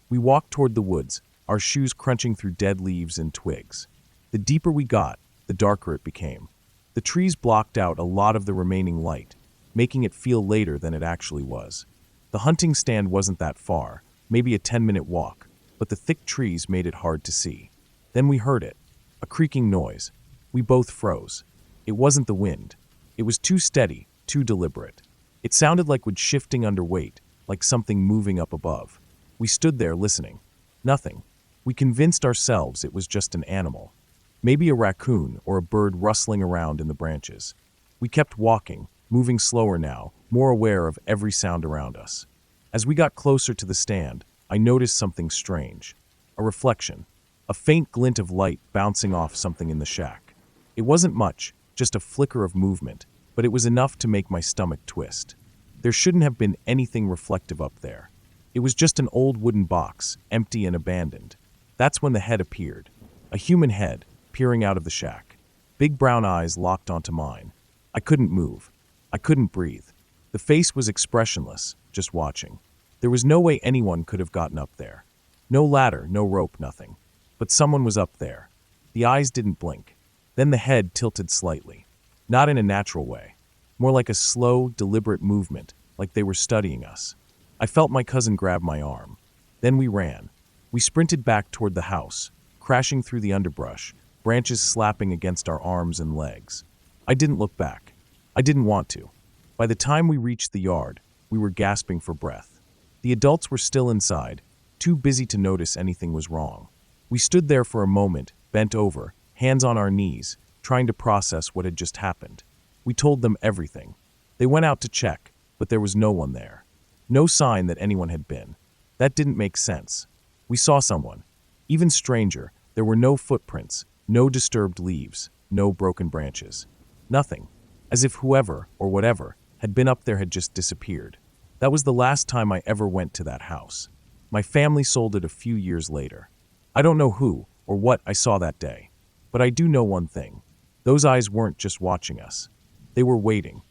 We walked toward the woods, our shoes crunching through dead leaves and twigs. The deeper we got, the darker it became. The trees blocked out a lot of the remaining light, making it feel later than it actually was. The hunting stand wasn't that far, maybe a 10-minute walk, but the thick trees made it hard to see. Then we heard it, a creaking noise. We both froze. It wasn't the wind. It was too steady, too deliberate. It sounded like wood shifting under weight, like something moving up above. We stood there listening. Nothing. We convinced ourselves it was just an animal. Maybe a raccoon or a bird rustling around in the branches. We kept walking, moving slower now, more aware of every sound around us. As we got closer to the stand, I noticed something strange. A reflection. a faint glint of light bouncing off something in the shack. It wasn't much, just a flicker of movement, but it was enough to make my stomach twist. There shouldn't have been anything reflective up there. It was just an old wooden box, empty and abandoned. That's when the head appeared. A human head, peering out of the shack. Big brown eyes locked onto mine. I couldn't move. I couldn't breathe. The face was expressionless, just watching. There was no way anyone could have gotten up there. No ladder, no rope, nothing. But someone was up there. The eyes didn't blink. Then the head tilted slightly. Not in a natural way. More like a slow, deliberate movement, like they were studying us. I felt my cousin grab my arm. Then we ran. We sprinted back toward the house, crashing through the underbrush, branches slapping against our arms and legs. I didn't look back. I didn't want to. By the time we reached the yard, we were gasping for breath. The adults were still inside, too busy to notice anything was wrong. We stood there for a moment, bent over, hands on our knees, trying to process what had just happened. We told them everything. They went out to check, but there was no one there. No sign that anyone had been. That didn't make sense. We saw someone. Even stranger, there were no footprints, no disturbed leaves, no broken branches. Nothing. As if whoever, or whatever, had been up there had just disappeared. That was the last time I ever went to that house. My family sold it a few years later. I don't know who or what I saw that day, but I do know one thing. Those eyes weren't just watching us. They were waiting.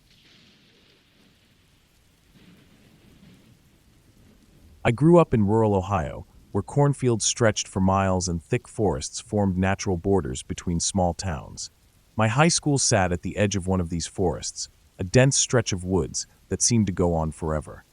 I grew up in rural Ohio, where cornfields stretched for miles and thick forests formed natural borders between small towns. My high school sat at the edge of one of these forests, a dense stretch of woods that seemed to go on forever.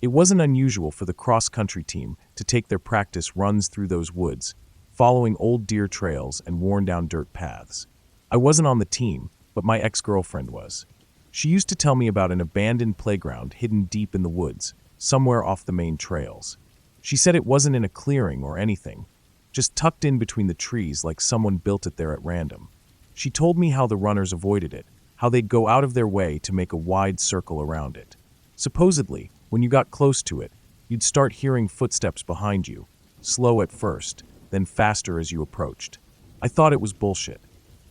It wasn't unusual for the cross-country team to take their practice runs through those woods, following old deer trails and worn-down dirt paths. I wasn't on the team, but my ex-girlfriend was. She used to tell me about an abandoned playground hidden deep in the woods, somewhere off the main trails. She said it wasn't in a clearing or anything, just tucked in between the trees like someone built it there at random. She told me how the runners avoided it, how they'd go out of their way to make a wide circle around it. Supposedly, when you got close to it, you'd start hearing footsteps behind you, slow at first, then faster as you approached. I thought it was bullshit.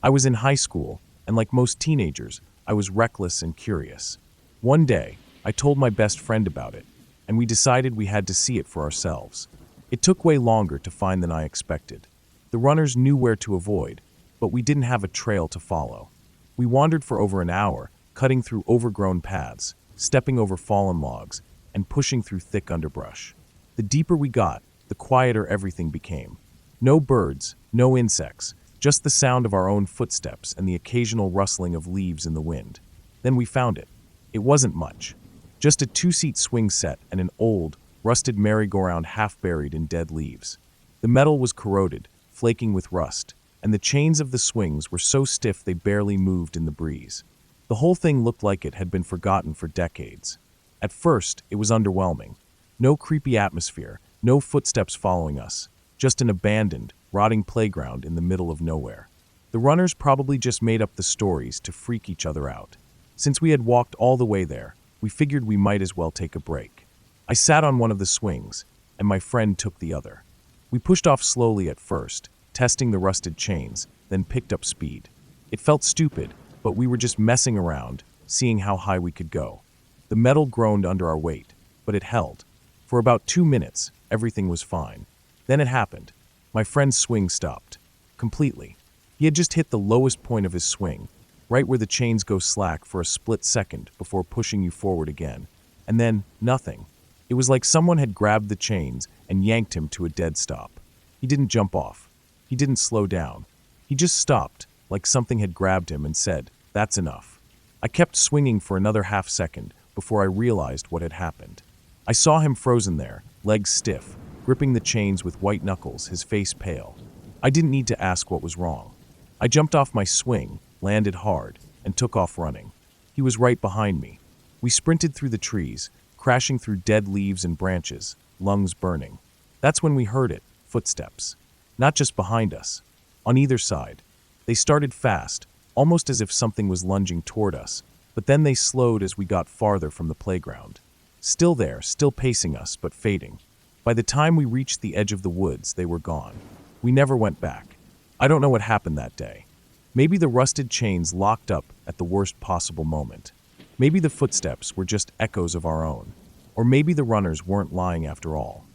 I was in high school, and like most teenagers, I was reckless and curious. One day, I told my best friend about it, and we decided we had to see it for ourselves. It took way longer to find than I expected. The runners knew where to avoid, but we didn't have a trail to follow. We wandered for over an hour, cutting through overgrown paths, stepping over fallen logs, and pushing through thick underbrush. The deeper we got, the quieter everything became. No birds, no insects, just the sound of our own footsteps and the occasional rustling of leaves in the wind. Then we found it. It wasn't much. Just a two-seat swing set and an old, rusted merry-go-round half buried in dead leaves. The metal was corroded, flaking with rust, and the chains of the swings were so stiff they barely moved in the breeze. The whole thing looked like it had been forgotten for decades. At first, it was underwhelming. No creepy atmosphere, no footsteps following us, just an abandoned, rotting playground in the middle of nowhere. The runners probably just made up the stories to freak each other out. Since we had walked all the way there, we figured we might as well take a break. I sat on one of the swings, and my friend took the other. We pushed off slowly at first, testing the rusted chains, then picked up speed. It felt stupid, but we were just messing around, seeing how high we could go. The metal groaned under our weight, but it held. For about 2 minutes, everything was fine. Then it happened. My friend's swing stopped. Completely. He had just hit the lowest point of his swing, right where the chains go slack for a split second before pushing you forward again. And then, nothing. It was like someone had grabbed the chains and yanked him to a dead stop. He didn't jump off. He didn't slow down. He just stopped, like something had grabbed him and said, "That's enough." I kept swinging for another half second before I realized what had happened. I saw him frozen there, legs stiff, gripping the chains with white knuckles, his face pale. I didn't need to ask what was wrong. I jumped off my swing, landed hard, and took off running. He was right behind me. We sprinted through the trees, crashing through dead leaves and branches, lungs burning. That's when we heard it, footsteps. Not just behind us. On either side. They started fast, almost as if something was lunging toward us, but then they slowed as we got farther from the playground. Still there, still pacing us, but fading. By the time we reached the edge of the woods, they were gone. We never went back. I don't know what happened that day. Maybe the rusted chains locked up at the worst possible moment. Maybe the footsteps were just echoes of our own. Or maybe the runners weren't lying after all.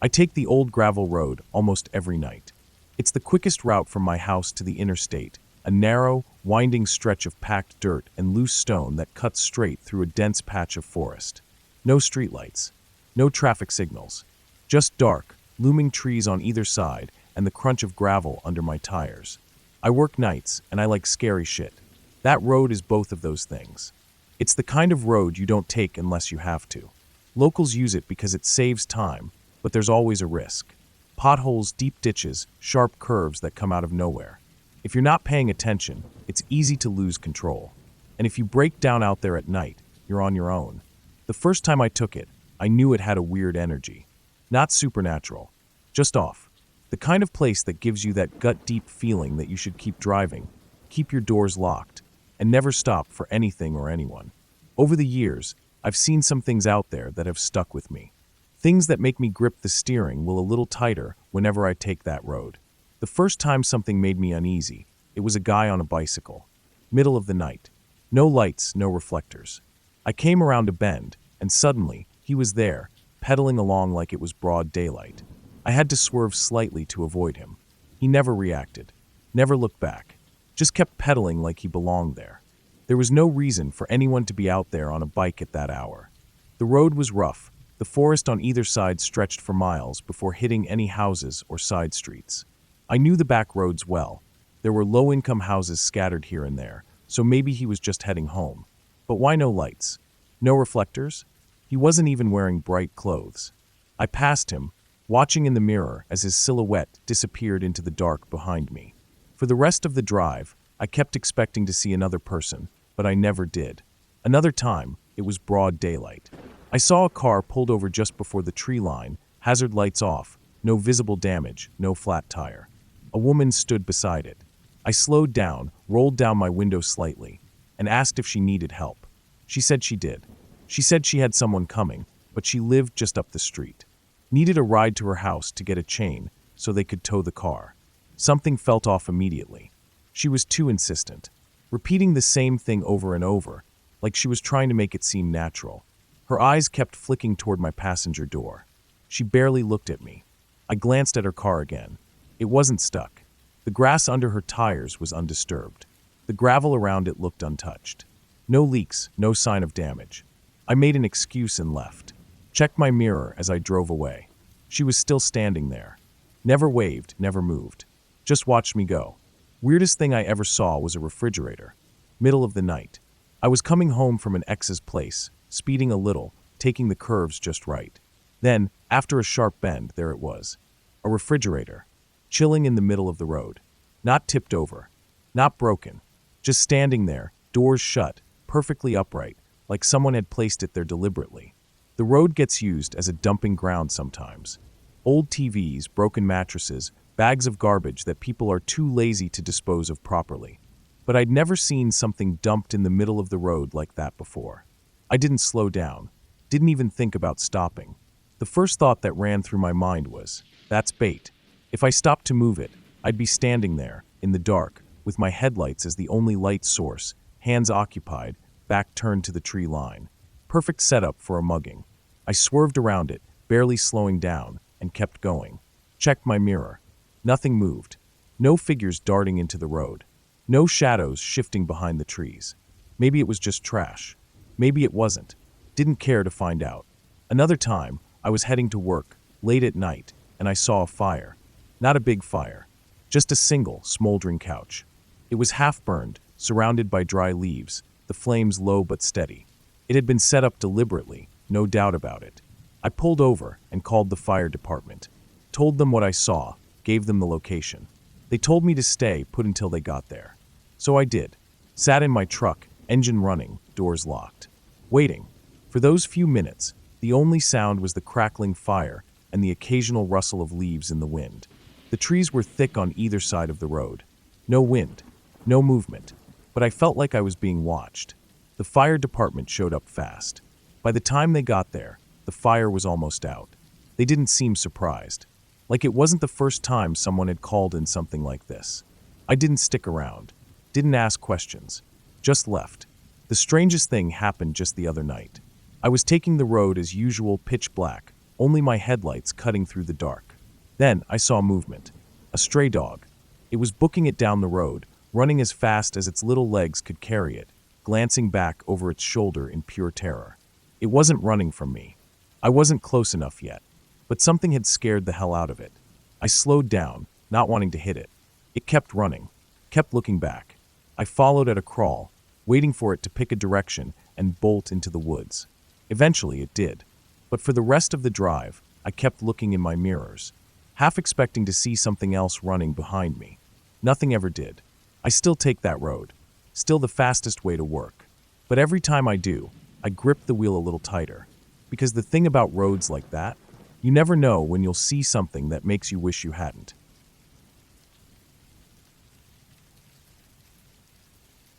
I take the old gravel road almost every night. It's the quickest route from my house to the interstate, a narrow, winding stretch of packed dirt and loose stone that cuts straight through a dense patch of forest. No streetlights, no traffic signals, just dark, looming trees on either side and the crunch of gravel under my tires. I work nights and I like scary shit. That road is both of those things. It's the kind of road you don't take unless you have to. Locals use it because it saves time, but there's always a risk. Potholes, deep ditches, sharp curves that come out of nowhere. If you're not paying attention, it's easy to lose control. And if you break down out there at night, you're on your own. The first time I took it, I knew it had a weird energy. Not supernatural, just off. The kind of place that gives you that gut-deep feeling that you should keep driving, keep your doors locked, and never stop for anything or anyone. Over the years, I've seen some things out there that have stuck with me. Things that make me grip the steering wheel a little tighter whenever I take that road. The first time something made me uneasy, it was a guy on a bicycle. Middle of the night. No lights, no reflectors. I came around a bend, and suddenly, he was there, pedaling along like it was broad daylight. I had to swerve slightly to avoid him. He never reacted, never looked back, just kept pedaling like he belonged there. There was no reason for anyone to be out there on a bike at that hour. The road was rough. The forest on either side stretched for miles before hitting any houses or side streets. I knew the back roads well. There were low-income houses scattered here and there, so maybe he was just heading home. But why no lights? No reflectors? He wasn't even wearing bright clothes. I passed him, watching in the mirror as his silhouette disappeared into the dark behind me. For the rest of the drive, I kept expecting to see another person, but I never did. Another time, it was broad daylight. I saw a car pulled over just before the tree line, hazard lights off, no visible damage, no flat tire. A woman stood beside it. I slowed down, rolled down my window slightly, and asked if she needed help. She said she did. She said she had someone coming, but she lived just up the street. Needed a ride to her house to get a chain so they could tow the car. Something felt off immediately. She was too insistent, repeating the same thing over and over, like she was trying to make it seem natural. Her eyes kept flicking toward my passenger door. She barely looked at me. I glanced at her car again. It wasn't stuck. The grass under her tires was undisturbed. The gravel around it looked untouched. No leaks, no sign of damage. I made an excuse and left. Checked my mirror as I drove away. She was still standing there. Never waved, never moved. Just watched me go. Weirdest thing I ever saw was a refrigerator. Middle of the night. I was coming home from an ex's place, speeding a little, taking the curves just right. Then, after a sharp bend, there it was. A refrigerator. Chilling in the middle of the road. Not tipped over. Not broken. Just standing there, doors shut, perfectly upright, like someone had placed it there deliberately. The road gets used as a dumping ground sometimes. Old TVs, broken mattresses, bags of garbage that people are too lazy to dispose of properly. But I'd never seen something dumped in the middle of the road like that before. I didn't slow down, didn't even think about stopping. The first thought that ran through my mind was, that's bait. If I stopped to move it, I'd be standing there, in the dark, with my headlights as the only light source, hands occupied, back turned to the tree line. Perfect setup for a mugging. I swerved around it, barely slowing down, and kept going. Checked my mirror. Nothing moved. No figures darting into the road. No shadows shifting behind the trees. Maybe it was just trash. Maybe it wasn't. Didn't care to find out. Another time, I was heading to work, late at night, and I saw a fire. Not a big fire. Just a single, smoldering couch. It was half-burned, surrounded by dry leaves, the flames low but steady. It had been set up deliberately, no doubt about it. I pulled over and called the fire department. Told them what I saw, gave them the location. They told me to stay put until they got there. So I did. Sat in my truck, engine running, doors locked. Waiting. For those few minutes, the only sound was the crackling fire and the occasional rustle of leaves in the wind. The trees were thick on either side of the road. No wind, no movement, but I felt like I was being watched. The fire department showed up fast. By the time they got there, The fire was almost out. They didn't seem surprised. Like it wasn't the first time someone had called in something like this. I didn't stick around. Didn't ask questions. Just left. The strangest thing happened just the other night. I was taking the road as usual, pitch black, only my headlights cutting through the dark. Then I saw movement. A stray dog. It was booking it down the road, running as fast as its little legs could carry it, glancing back over its shoulder in pure terror. It wasn't running from me. I wasn't close enough yet, but something had scared the hell out of it. I slowed down, not wanting to hit it. It kept running, kept looking back. I followed at a crawl, waiting for it to pick a direction and bolt into the woods. Eventually it did, but for the rest of the drive, I kept looking in my mirrors, half expecting to see something else running behind me. Nothing ever did. I still take that road, still the fastest way to work. But every time I do, I grip the wheel a little tighter. Because the thing about roads like that, you never know when you'll see something that makes you wish you hadn't.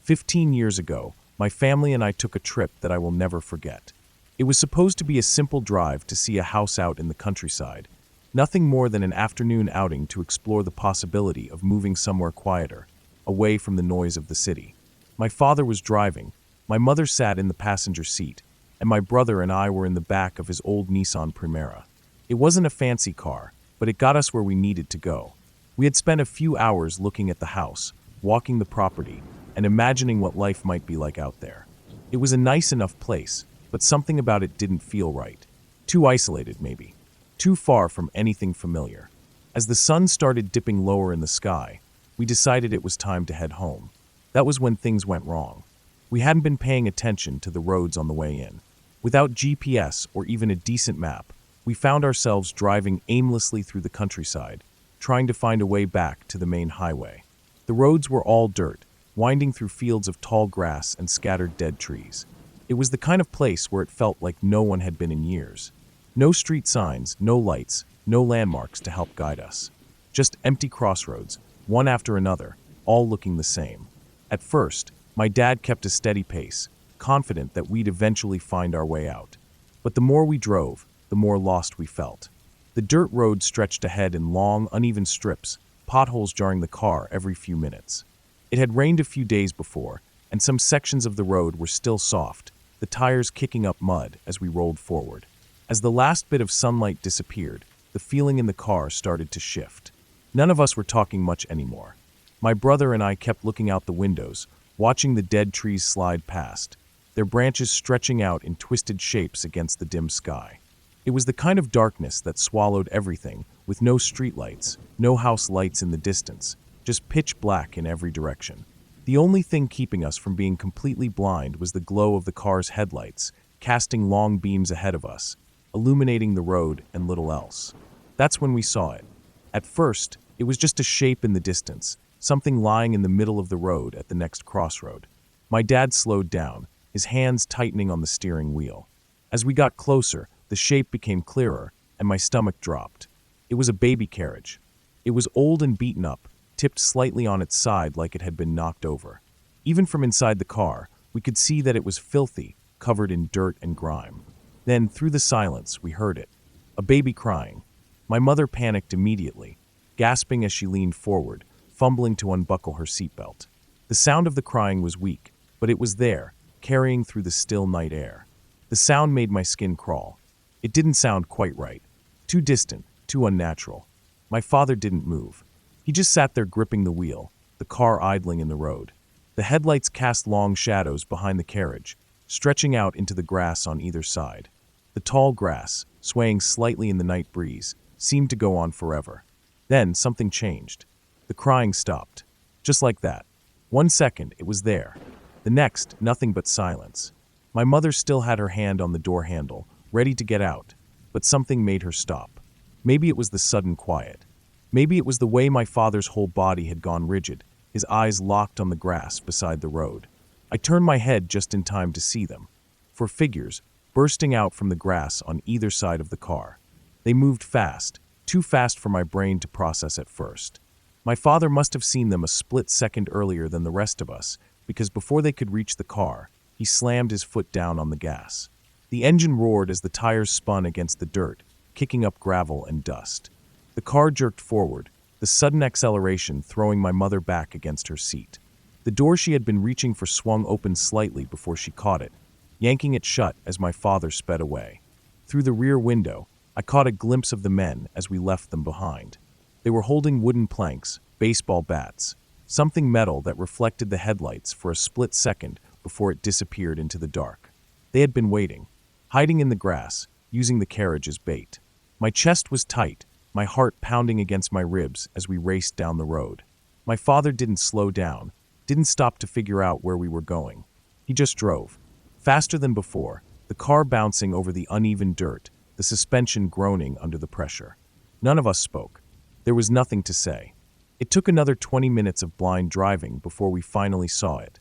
15 years ago, my family and I took a trip that I will never forget. It was supposed to be a simple drive to see a house out in the countryside, nothing more than an afternoon outing to explore the possibility of moving somewhere quieter, away from the noise of the city. My father was driving, my mother sat in the passenger seat, and my brother and I were in the back of his old Nissan Primera. It wasn't a fancy car, but it got us where we needed to go. We had spent a few hours looking at the house, walking the property, and imagining what life might be like out there. It was a nice enough place, but something about it didn't feel right. Too isolated, maybe. Too far from anything familiar. As the sun started dipping lower in the sky, we decided it was time to head home. That was when things went wrong. We hadn't been paying attention to the roads on the way in. Without GPS or even a decent map, we found ourselves driving aimlessly through the countryside, trying to find a way back to the main highway. The roads were all dirt, winding through fields of tall grass and scattered dead trees. It was the kind of place where it felt like no one had been in years. No street signs, no lights, no landmarks to help guide us. Just empty crossroads, one after another, all looking the same. At first, my dad kept a steady pace, confident that we'd eventually find our way out. But the more we drove, the more lost we felt. The dirt road stretched ahead in long, uneven strips, potholes jarring the car every few minutes. It had rained a few days before, and some sections of the road were still soft, the tires kicking up mud as we rolled forward. As the last bit of sunlight disappeared, the feeling in the car started to shift. None of us were talking much anymore. My brother and I kept looking out the windows, watching the dead trees slide past, their branches stretching out in twisted shapes against the dim sky. It was the kind of darkness that swallowed everything, with no streetlights, no house lights in the distance, just pitch black in every direction. The only thing keeping us from being completely blind was the glow of the car's headlights, casting long beams ahead of us, illuminating the road and little else. That's when we saw it. At first, it was just a shape in the distance, something lying in the middle of the road at the next crossroad. My dad slowed down, his hands tightening on the steering wheel. As we got closer, the shape became clearer, and my stomach dropped. It was a baby carriage. It was old and beaten up, tipped slightly on its side like it had been knocked over. Even from inside the car, we could see that it was filthy, covered in dirt and grime. Then, through the silence, we heard it. A baby crying. My mother panicked immediately, gasping as she leaned forward, fumbling to unbuckle her seatbelt. The sound of the crying was weak, but it was there, carrying through the still night air. The sound made my skin crawl. It didn't sound quite right. Too distant, too unnatural. My father didn't move. He just sat there gripping the wheel, the car idling in the road. The headlights cast long shadows behind the carriage, stretching out into the grass on either side. The tall grass, swaying slightly in the night breeze, seemed to go on forever. Then something changed. The crying stopped. Just like that. 1 second, it was there. The next, nothing but silence. My mother still had her hand on the door handle, ready to get out, but something made her stop. Maybe it was the sudden quiet. Maybe it was the way my father's whole body had gone rigid, his eyes locked on the grass beside the road. I turned my head just in time to see them. 4 figures, bursting out from the grass on either side of the car. They moved fast, too fast for my brain to process at first. My father must have seen them a split second earlier than the rest of us, because before they could reach the car, he slammed his foot down on the gas. The engine roared as the tires spun against the dirt, kicking up gravel and dust. The car jerked forward, the sudden acceleration throwing my mother back against her seat. The door she had been reaching for swung open slightly before she caught it, yanking it shut as my father sped away. Through the rear window, I caught a glimpse of the men as we left them behind. They were holding wooden planks, baseball bats, something metal that reflected the headlights for a split second before it disappeared into the dark. They had been waiting, hiding in the grass, using the carriage as bait. My chest was tight, my heart pounding against my ribs as we raced down the road. My father didn't slow down, didn't stop to figure out where we were going. He just drove. Faster than before, the car bouncing over the uneven dirt, the suspension groaning under the pressure. None of us spoke. There was nothing to say. It took another 20 minutes of blind driving before we finally saw it.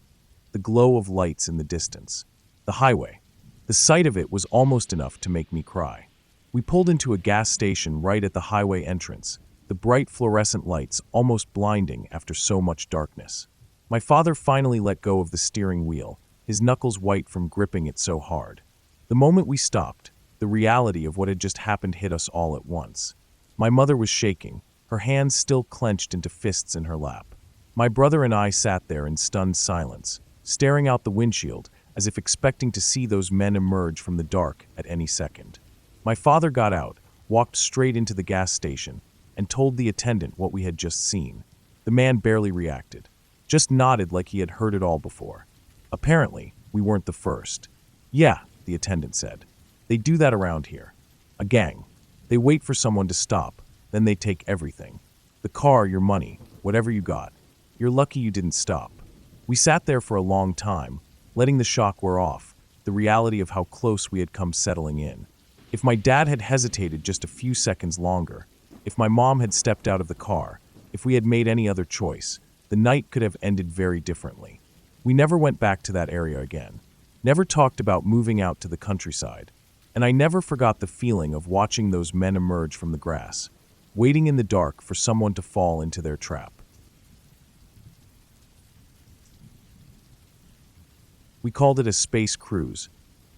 The glow of lights in the distance. The highway. The sight of it was almost enough to make me cry. We pulled into a gas station right at the highway entrance, the bright fluorescent lights almost blinding after so much darkness. My father finally let go of the steering wheel, his knuckles white from gripping it so hard. The moment we stopped, the reality of what had just happened hit us all at once. My mother was shaking, her hands still clenched into fists in her lap. My brother and I sat there in stunned silence, staring out the windshield as if expecting to see those men emerge from the dark at any second. My father got out, walked straight into the gas station, and told the attendant what we had just seen. The man barely reacted, just nodded like he had heard it all before. Apparently, we weren't the first. Yeah, the attendant said. They do that around here. A gang. They wait for someone to stop, then they take everything. The car, your money, whatever you got. You're lucky you didn't stop. We sat there for a long time, letting the shock wear off, the reality of how close we had come settling in. If my dad had hesitated just a few seconds longer, if my mom had stepped out of the car, if we had made any other choice, the night could have ended very differently. We never went back to that area again, never talked about moving out to the countryside, and I never forgot the feeling of watching those men emerge from the grass, waiting in the dark for someone to fall into their trap. We called it a space cruise,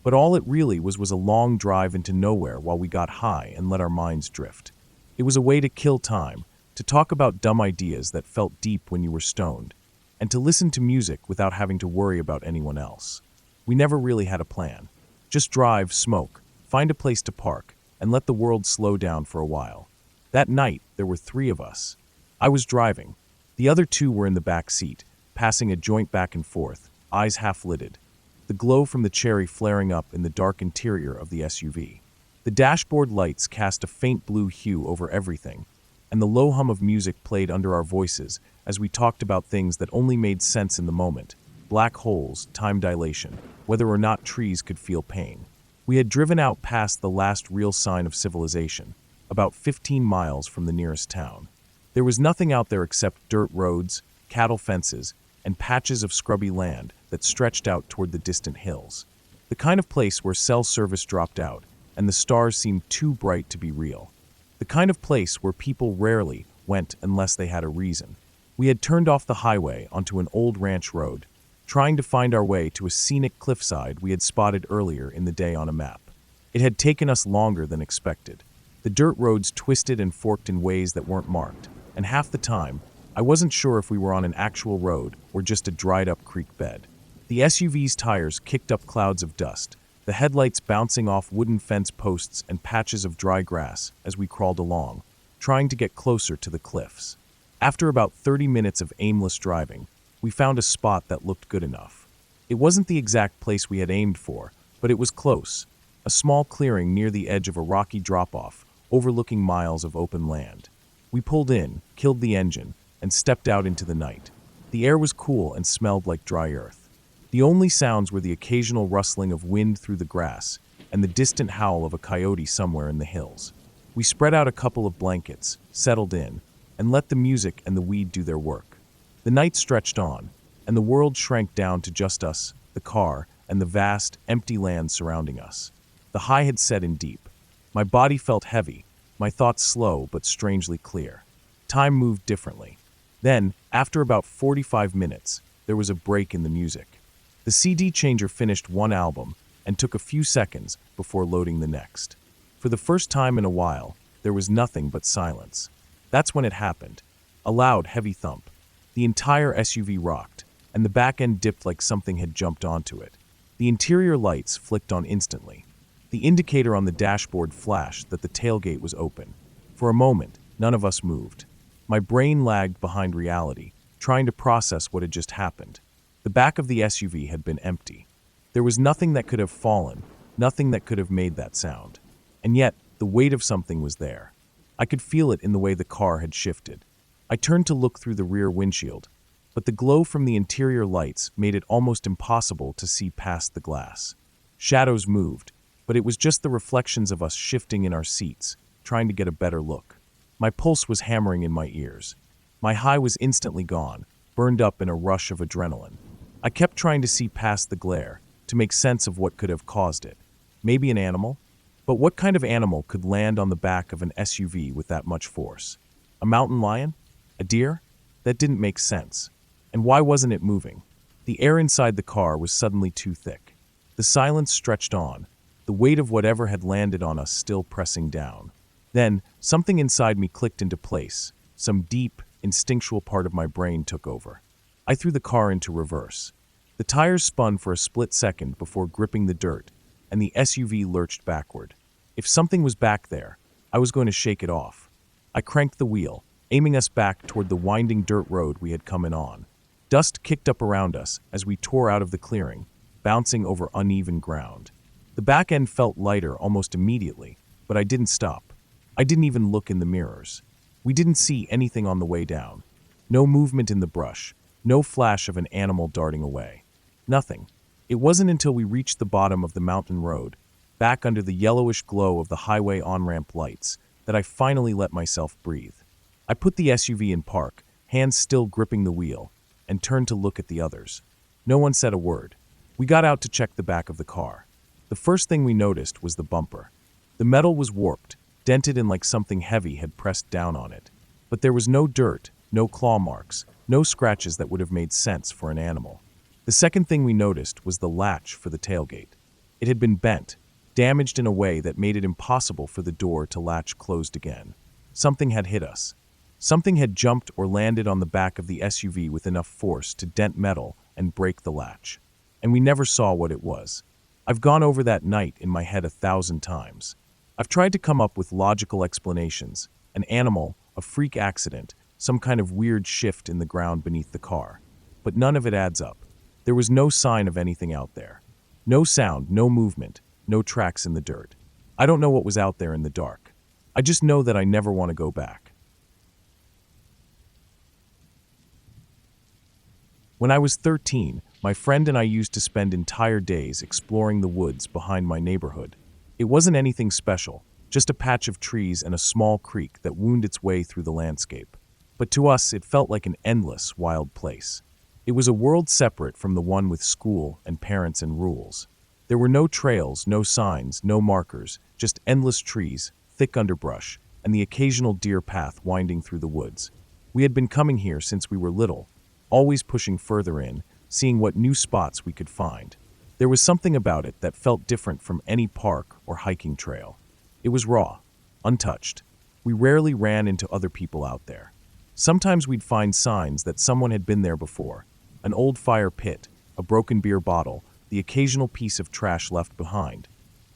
but all it really was a long drive into nowhere while we got high and let our minds drift. It was a way to kill time, to talk about dumb ideas that felt deep when you were stoned, and to listen to music without having to worry about anyone else. We never really had a plan. Just drive, smoke, find a place to park, and let the world slow down for a while. That night, there were 3 of us. I was driving. The other 2 were in the back seat, passing a joint back and forth, eyes half-lidded, the glow from the cherry flaring up in the dark interior of the SUV. The dashboard lights cast a faint blue hue over everything, and the low hum of music played under our voices as we talked about things that only made sense in the moment: black holes, time dilation, whether or not trees could feel pain. We had driven out past the last real sign of civilization, about 15 miles from the nearest town. There was nothing out there except dirt roads, cattle fences, and patches of scrubby land that stretched out toward the distant hills. The kind of place where cell service dropped out, and the stars seemed too bright to be real. The kind of place where people rarely went unless they had a reason. We had turned off the highway onto an old ranch road, trying to find our way to a scenic cliffside we had spotted earlier in the day on a map. It had taken us longer than expected. The dirt roads twisted and forked in ways that weren't marked, and half the time, I wasn't sure if we were on an actual road or just a dried-up creek bed. The SUV's tires kicked up clouds of dust, the headlights bouncing off wooden fence posts and patches of dry grass as we crawled along, trying to get closer to the cliffs. After about 30 minutes of aimless driving, we found a spot that looked good enough. It wasn't the exact place we had aimed for, but it was close, a small clearing near the edge of a rocky drop-off, overlooking miles of open land. We pulled in, killed the engine, and stepped out into the night. The air was cool and smelled like dry earth. The only sounds were the occasional rustling of wind through the grass and the distant howl of a coyote somewhere in the hills. We spread out a couple of blankets, settled in, and let the music and the weed do their work. The night stretched on, and the world shrank down to just us, the car, and the vast, empty land surrounding us. The high had set in deep. My body felt heavy, my thoughts slow but strangely clear. Time moved differently. Then, after about 45 minutes, there was a break in the music. The CD changer finished one album, and took a few seconds before loading the next. For the first time in a while, there was nothing but silence. That's when it happened. A loud, heavy thump. The entire SUV rocked, and the back end dipped like something had jumped onto it. The interior lights flicked on instantly. The indicator on the dashboard flashed that the tailgate was open. For a moment, none of us moved. My brain lagged behind reality, trying to process what had just happened. The back of the SUV had been empty. There was nothing that could have fallen, nothing that could have made that sound. And yet, the weight of something was there. I could feel it in the way the car had shifted. I turned to look through the rear windshield, but the glow from the interior lights made it almost impossible to see past the glass. Shadows moved, but it was just the reflections of us shifting in our seats, trying to get a better look. My pulse was hammering in my ears. My high was instantly gone, burned up in a rush of adrenaline. I kept trying to see past the glare, to make sense of what could have caused it. Maybe an animal? But what kind of animal could land on the back of an SUV with that much force? A mountain lion? A deer? That didn't make sense. And why wasn't it moving? The air inside the car was suddenly too thick. The silence stretched on, the weight of whatever had landed on us still pressing down. Then, something inside me clicked into place. Some deep, instinctual part of my brain took over. I threw the car into reverse. The tires spun for a split second before gripping the dirt, and the SUV lurched backward. If something was back there, I was going to shake it off. I cranked the wheel, aiming us back toward the winding dirt road we had come in on. Dust kicked up around us as we tore out of the clearing, bouncing over uneven ground. The back end felt lighter almost immediately, but I didn't stop. I didn't even look in the mirrors. We didn't see anything on the way down. No movement in the brush, no flash of an animal darting away. Nothing. It wasn't until we reached the bottom of the mountain road, back under the yellowish glow of the highway on-ramp lights, that I finally let myself breathe. I put the SUV in park, hands still gripping the wheel, and turned to look at the others. No one said a word. We got out to check the back of the car. The first thing we noticed was the bumper. The metal was warped, dented in like something heavy had pressed down on it. But there was no dirt, no claw marks, no scratches that would have made sense for an animal. The second thing we noticed was the latch for the tailgate. It had been bent, damaged in a way that made it impossible for the door to latch closed again. Something had hit us. Something had jumped or landed on the back of the SUV with enough force to dent metal and break the latch. And we never saw what it was. I've gone over that night in my head 1,000 times. I've tried to come up with logical explanations. An animal, a freak accident, some kind of weird shift in the ground beneath the car. But none of it adds up. There was no sign of anything out there. No sound, no movement, no tracks in the dirt. I don't know what was out there in the dark. I just know that I never want to go back. When I was 13, my friend and I used to spend entire days exploring the woods behind my neighborhood. It wasn't anything special, just a patch of trees and a small creek that wound its way through the landscape. But to us, it felt like an endless, wild place. It was a world separate from the one with school and parents and rules. There were no trails, no signs, no markers, just endless trees, thick underbrush, and the occasional deer path winding through the woods. We had been coming here since we were little, always pushing further in, seeing what new spots we could find. There was something about it that felt different from any park or hiking trail. It was raw, untouched. We rarely ran into other people out there. Sometimes we'd find signs that someone had been there before, an old fire pit, a broken beer bottle, the occasional piece of trash left behind.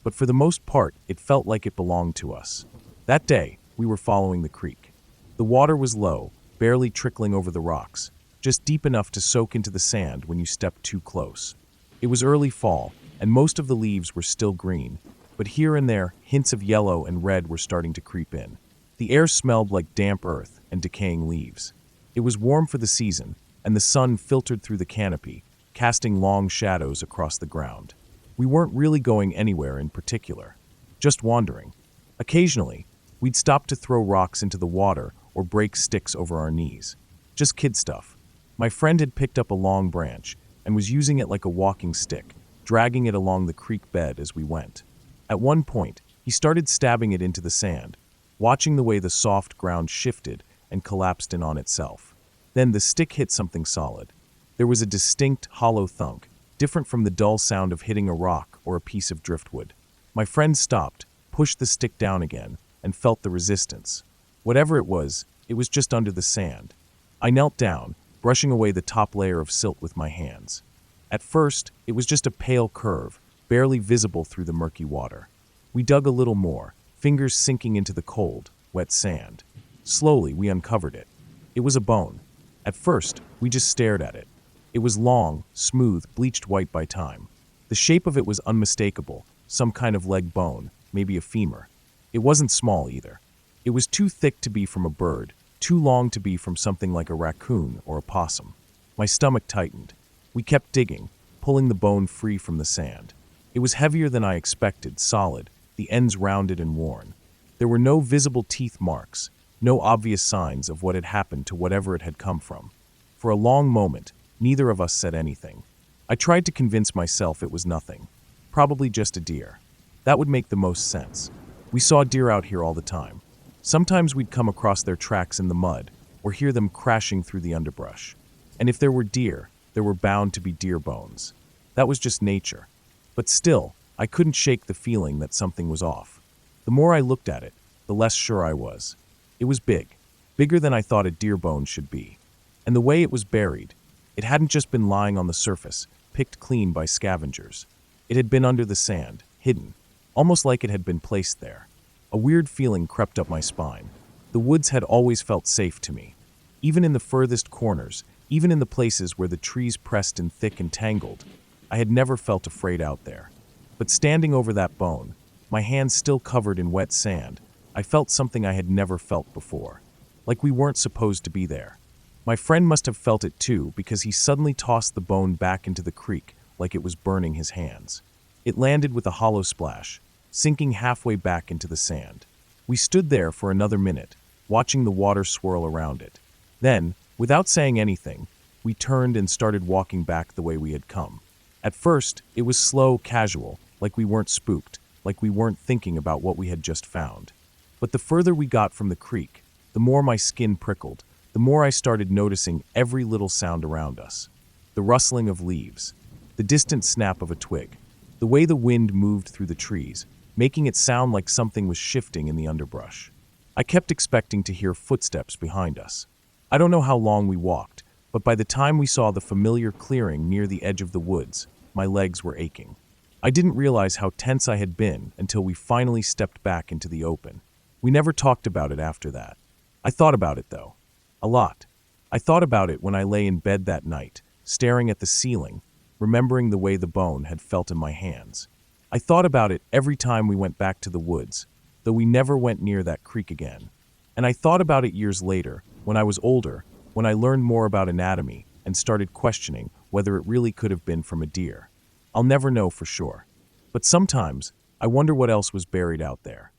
But for the most part, it felt like it belonged to us. That day, we were following the creek. The water was low, barely trickling over the rocks, just deep enough to soak into the sand when you stepped too close. It was early fall, and most of the leaves were still green, but here and there, hints of yellow and red were starting to creep in. The air smelled like damp earth and decaying leaves. It was warm for the season, and the sun filtered through the canopy, casting long shadows across the ground. We weren't really going anywhere in particular, just wandering. Occasionally, we'd stop to throw rocks into the water or break sticks over our knees. Just kid stuff. My friend had picked up a long branch and was using it like a walking stick, dragging it along the creek bed as we went. At one point, he started stabbing it into the sand, watching the way the soft ground shifted and collapsed in on itself. Then the stick hit something solid. There was a distinct, hollow thunk, different from the dull sound of hitting a rock or a piece of driftwood. My friend stopped, pushed the stick down again, and felt the resistance. Whatever it was just under the sand. I knelt down, brushing away the top layer of silt with my hands. At first, it was just a pale curve, barely visible through the murky water. We dug a little more, fingers sinking into the cold, wet sand. Slowly, we uncovered it. It was a bone. At first, we just stared at it. It was long, smooth, bleached white by time. The shape of it was unmistakable, some kind of leg bone, maybe a femur. It wasn't small either. It was too thick to be from a bird, too long to be from something like a raccoon or a possum. My stomach tightened. We kept digging, pulling the bone free from the sand. It was heavier than I expected, solid, the ends rounded and worn. There were no visible teeth marks, no obvious signs of what had happened to whatever it had come from. For a long moment, neither of us said anything. I tried to convince myself it was nothing. Probably just a deer. That would make the most sense. We saw deer out here all the time. Sometimes we'd come across their tracks in the mud, or hear them crashing through the underbrush. And if there were deer, there were bound to be deer bones. That was just nature. But still, I couldn't shake the feeling that something was off. The more I looked at it, the less sure I was. It was big, bigger than I thought a deer bone should be. And the way it was buried, it hadn't just been lying on the surface, picked clean by scavengers. It had been under the sand, hidden, almost like it had been placed there. A weird feeling crept up my spine. The woods had always felt safe to me. Even in the furthest corners, even in the places where the trees pressed in thick and tangled, I had never felt afraid out there. But standing over that bone, my hands still covered in wet sand, I felt something I had never felt before. Like we weren't supposed to be there. My friend must have felt it too, because he suddenly tossed the bone back into the creek like it was burning his hands. It landed with a hollow splash, sinking halfway back into the sand. We stood there for another minute, watching the water swirl around it. Then, without saying anything, we turned and started walking back the way we had come. At first, it was slow, casual, like we weren't spooked, like we weren't thinking about what we had just found. But the further we got from the creek, the more my skin prickled, the more I started noticing every little sound around us. The rustling of leaves, the distant snap of a twig, the way the wind moved through the trees, making it sound like something was shifting in the underbrush. I kept expecting to hear footsteps behind us. I don't know how long we walked, but by the time we saw the familiar clearing near the edge of the woods, my legs were aching. I didn't realize how tense I had been until we finally stepped back into the open. We never talked about it after that. I thought about it, though. A lot. I thought about it when I lay in bed that night, staring at the ceiling, remembering the way the bone had felt in my hands. I thought about it every time we went back to the woods, though we never went near that creek again. And I thought about it years later, when I was older, when I learned more about anatomy and started questioning whether it really could have been from a deer. I'll never know for sure. But sometimes, I wonder what else was buried out there.